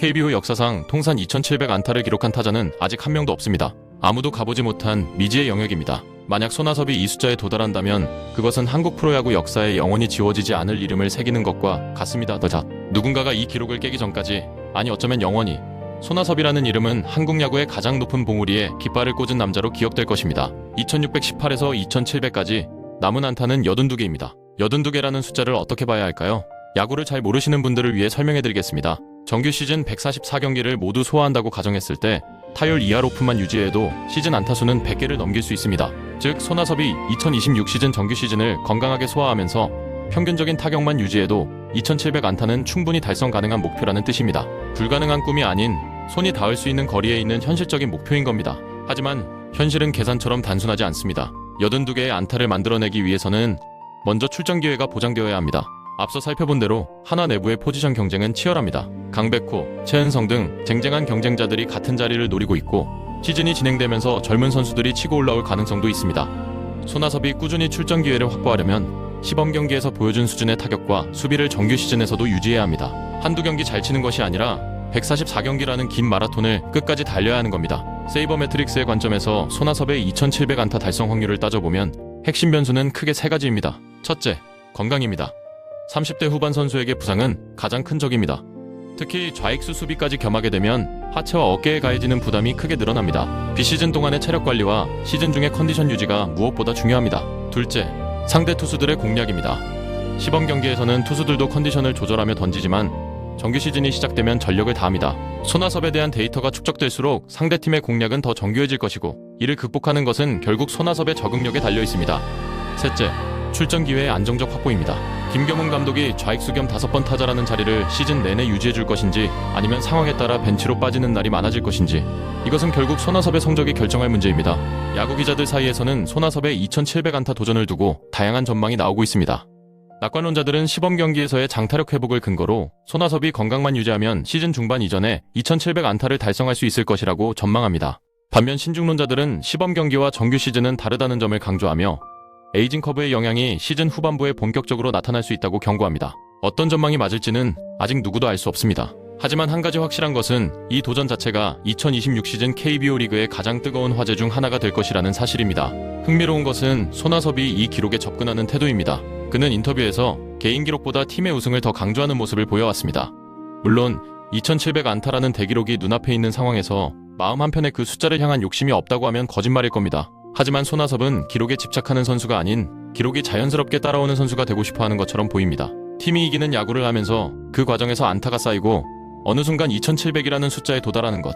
KBO 역사상 통산 2700 안타를 기록한 타자는 아직 한 명도 없습니다. 아무도 가보지 못한 미지의 영역입니다. 만약 손아섭이 이 숫자에 도달한다면 그것은 한국 프로야구 역사에 영원히 지워지지 않을 이름을 새기는 것과 같습니다. 누군가가 이 기록을 깨기 전까지, 아니 어쩌면 영원히 손아섭이라는 이름은 한국 야구의 가장 높은 봉우리에 깃발을 꽂은 남자로 기억될 것입니다. 2618에서 2700까지 남은 안타는 82개입니다. 82개라는 숫자를 어떻게 봐야 할까요? 야구를 잘 모르시는 분들을 위해 설명해드리겠습니다. 정규 시즌 144경기를 모두 소화한다고 가정했을 때 타율 2할 오픈만 유지해도 시즌 안타수는 100개를 넘길 수 있습니다. 즉 손아섭이 2026 시즌 정규 시즌을 건강하게 소화하면서 평균적인 타격만 유지해도 2700 안타는 충분히 달성 가능한 목표라는 뜻입니다. 불가능한 꿈이 아닌 손이 닿을 수 있는 거리에 있는 현실적인 목표인 겁니다. 하지만 현실은 계산처럼 단순하지 않습니다. 82개의 안타를 만들어내기 위해서는 먼저 출전 기회가 보장되어야 합니다. 앞서 살펴본 대로 하나 내부의 포지션 경쟁은 치열합니다. 강백호, 최은성 등 쟁쟁한 경쟁자들이 같은 자리를 노리고 있고 시즌이 진행되면서 젊은 선수들이 치고 올라올 가능성도 있습니다. 손아섭이 꾸준히 출전 기회를 확보하려면 시범 경기에서 보여준 수준의 타격과 수비를 정규 시즌에서도 유지해야 합니다. 한두 경기 잘 치는 것이 아니라 144경기라는 긴 마라톤을 끝까지 달려야 하는 겁니다. 세이버 매트릭스의 관점에서 손아섭의 2700 안타 달성 확률을 따져보면 핵심 변수는 크게 세 가지입니다. 첫째, 건강입니다. 30대 후반 선수에게 부상은 가장 큰 적입니다. 특히 좌익수 수비까지 겸하게 되면 하체와 어깨에 가해지는 부담이 크게 늘어납니다. 비시즌 동안의 체력 관리와 시즌 중의 컨디션 유지가 무엇보다 중요합니다. 둘째, 상대 투수들의 공략입니다. 시범 경기에서는 투수들도 컨디션을 조절하며 던지지만 정규 시즌이 시작되면 전력을 다합니다. 손아섭에 대한 데이터가 축적될수록 상대팀의 공략은 더 정교해질 것이고 이를 극복하는 것은 결국 손아섭의 적응력에 달려 있습니다. 셋째, 출전 기회의 안정적 확보입니다. 김경문 감독이 좌익수 겸 5번 타자라는 자리를 시즌 내내 유지해줄 것인지 아니면 상황에 따라 벤치로 빠지는 날이 많아질 것인지 이것은 결국 손아섭의 성적이 결정할 문제입니다. 야구 기자들 사이에서는 손아섭의 2700 안타 도전을 두고 다양한 전망이 나오고 있습니다. 낙관론자들은 시범 경기에서의 장타력 회복을 근거로 손아섭이 건강만 유지하면 시즌 중반 이전에 2700 안타를 달성할 수 있을 것이라고 전망합니다. 반면 신중론자들은 시범 경기와 정규 시즌은 다르다는 점을 강조하며 에이징 커브의 영향이 시즌 후반부에 본격적으로 나타날 수 있다고 경고합니다. 어떤 전망이 맞을지는 아직 누구도 알 수 없습니다. 하지만 한 가지 확실한 것은 이 도전 자체가 2026 시즌 KBO 리그의 가장 뜨거운 화제 중 하나가 될 것이라는 사실입니다. 흥미로운 것은 손아섭이 이 기록에 접근하는 태도입니다. 그는 인터뷰에서 개인 기록보다 팀의 우승을 더 강조하는 모습을 보여왔습니다. 물론 2700 안타라는 대기록이 눈앞에 있는 상황에서 마음 한편에 그 숫자를 향한 욕심이 없다고 하면 거짓말일 겁니다. 하지만 손아섭은 기록에 집착하는 선수가 아닌 기록이 자연스럽게 따라오는 선수가 되고 싶어하는 것처럼 보입니다. 팀이 이기는 야구를 하면서 그 과정에서 안타가 쌓이고 어느 순간 2700이라는 숫자에 도달하는 것.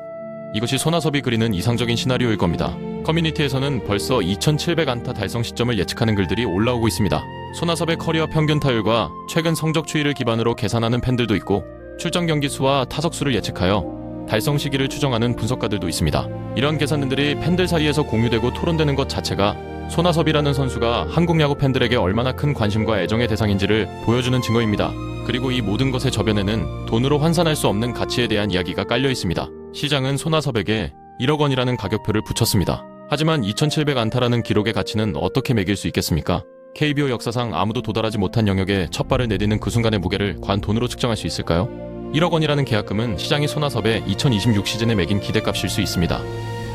이것이 손아섭이 그리는 이상적인 시나리오일 겁니다. 커뮤니티에서는 벌써 2700안타 달성 시점을 예측하는 글들이 올라오고 있습니다. 손아섭의 커리어 평균 타율과 최근 성적 추이를 기반으로 계산하는 팬들도 있고 출전 경기 수와 타석 수를 예측하여 달성 시기를 추정하는 분석가들도 있습니다. 이런 계산들이 팬들 사이에서 공유되고 토론되는 것 자체가 손아섭이라는 선수가 한국 야구 팬들에게 얼마나 큰 관심과 애정의 대상인지를 보여주는 증거입니다. 그리고 이 모든 것의 저변에는 돈으로 환산할 수 없는 가치에 대한 이야기가 깔려 있습니다. 시장은 손아섭에게 1억 원이라는 가격표를 붙였습니다. 하지만 2700안타라는 기록의 가치는 어떻게 매길 수 있겠습니까? KBO 역사상 아무도 도달하지 못한 영역에 첫 발을 내딛는 그 순간의 무게를 과연 돈으로 측정할 수 있을까요? 1억 원이라는 계약금은 시장이 손아섭의 2026 시즌에 매긴 기대값일 수 있습니다.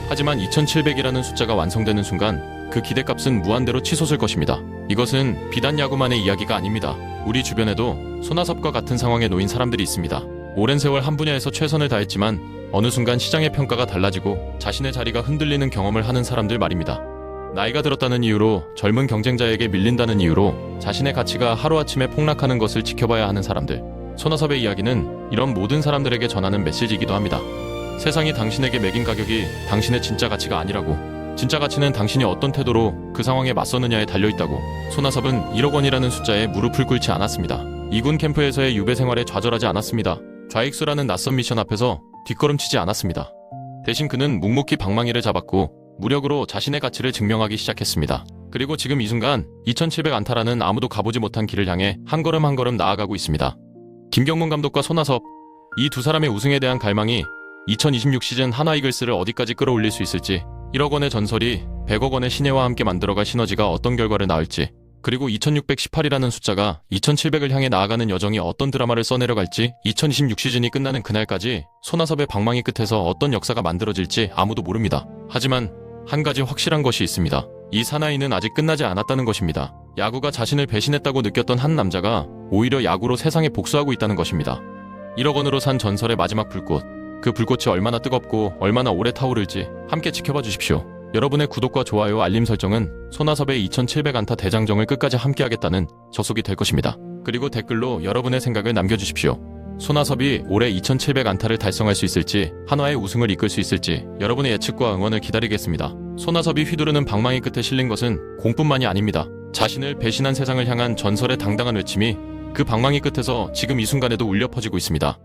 하지만 2700이라는 숫자가 완성되는 순간 그 기대값은 무한대로 치솟을 것입니다. 이것은 비단 야구만의 이야기가 아닙니다. 우리 주변에도 손아섭과 같은 상황에 놓인 사람들이 있습니다. 오랜 세월 한 분야에서 최선을 다했지만 어느 순간 시장의 평가가 달라지고 자신의 자리가 흔들리는 경험을 하는 사람들 말입니다. 나이가 들었다는 이유로 젊은 경쟁자에게 밀린다는 이유로 자신의 가치가 하루아침에 폭락하는 것을 지켜봐야 하는 사람들. 손아섭의 이야기는 이런 모든 사람들에게 전하는 메시지이기도 합니다. 세상이 당신에게 매긴 가격이 당신의 진짜 가치가 아니라고. 진짜 가치는 당신이 어떤 태도로 그 상황에 맞서느냐에 달려있다고. 손아섭은 1억 원이라는 숫자에 무릎을 꿇지 않았습니다. 2군 캠프에서의 유배 생활에 좌절하지 않았습니다. 좌익수라는 낯선 미션 앞에서 뒷걸음치지 않았습니다. 대신 그는 묵묵히 방망이를 잡았고 무력으로 자신의 가치를 증명하기 시작했습니다. 그리고 지금 이 순간 2700안타라는 아무도 가보지 못한 길을 향해 한 걸음 한 걸음 나아가고 있습니다. 김경문 감독과 손아섭, 이 두 사람의 우승에 대한 갈망이 2026 시즌 한화 이글스를 어디까지 끌어올릴 수 있을지, 1억 원의 전설이 100억 원의 신예와 함께 만들어갈 시너지가 어떤 결과를 낳을지, 그리고 2618이라는 숫자가 2700을 향해 나아가는 여정이 어떤 드라마를 써내려갈지, 2026 시즌이 끝나는 그날까지 손아섭의 방망이 끝에서 어떤 역사가 만들어질지 아무도 모릅니다. 하지만 한 가지 확실한 것이 있습니다. 이 사나이는 아직 끝나지 않았다는 것입니다. 야구가 자신을 배신했다고 느꼈던 한 남자가 오히려 야구로 세상에 복수하고 있다는 것입니다. 1억 원으로 산 전설의 마지막 불꽃, 그 불꽃이 얼마나 뜨겁고 얼마나 오래 타오를지 함께 지켜봐 주십시오. 여러분의 구독과 좋아요, 알림 설정은 손아섭의 2700안타 대장정을 끝까지 함께하겠다는 저속이 될 것입니다. 그리고 댓글로 여러분의 생각을 남겨주십시오. 손아섭이 올해 2700안타를 달성할 수 있을지, 한화의 우승을 이끌 수 있을지 여러분의 예측과 응원을 기다리겠습니다. 손아섭이 휘두르는 방망이 끝에 실린 것은 공뿐만이 아닙니다. 자신을 배신한 세상을 향한 전설의 당당한 외침이 그 방망이 끝에서 지금 이 순간에도 울려 퍼지고 있습니다.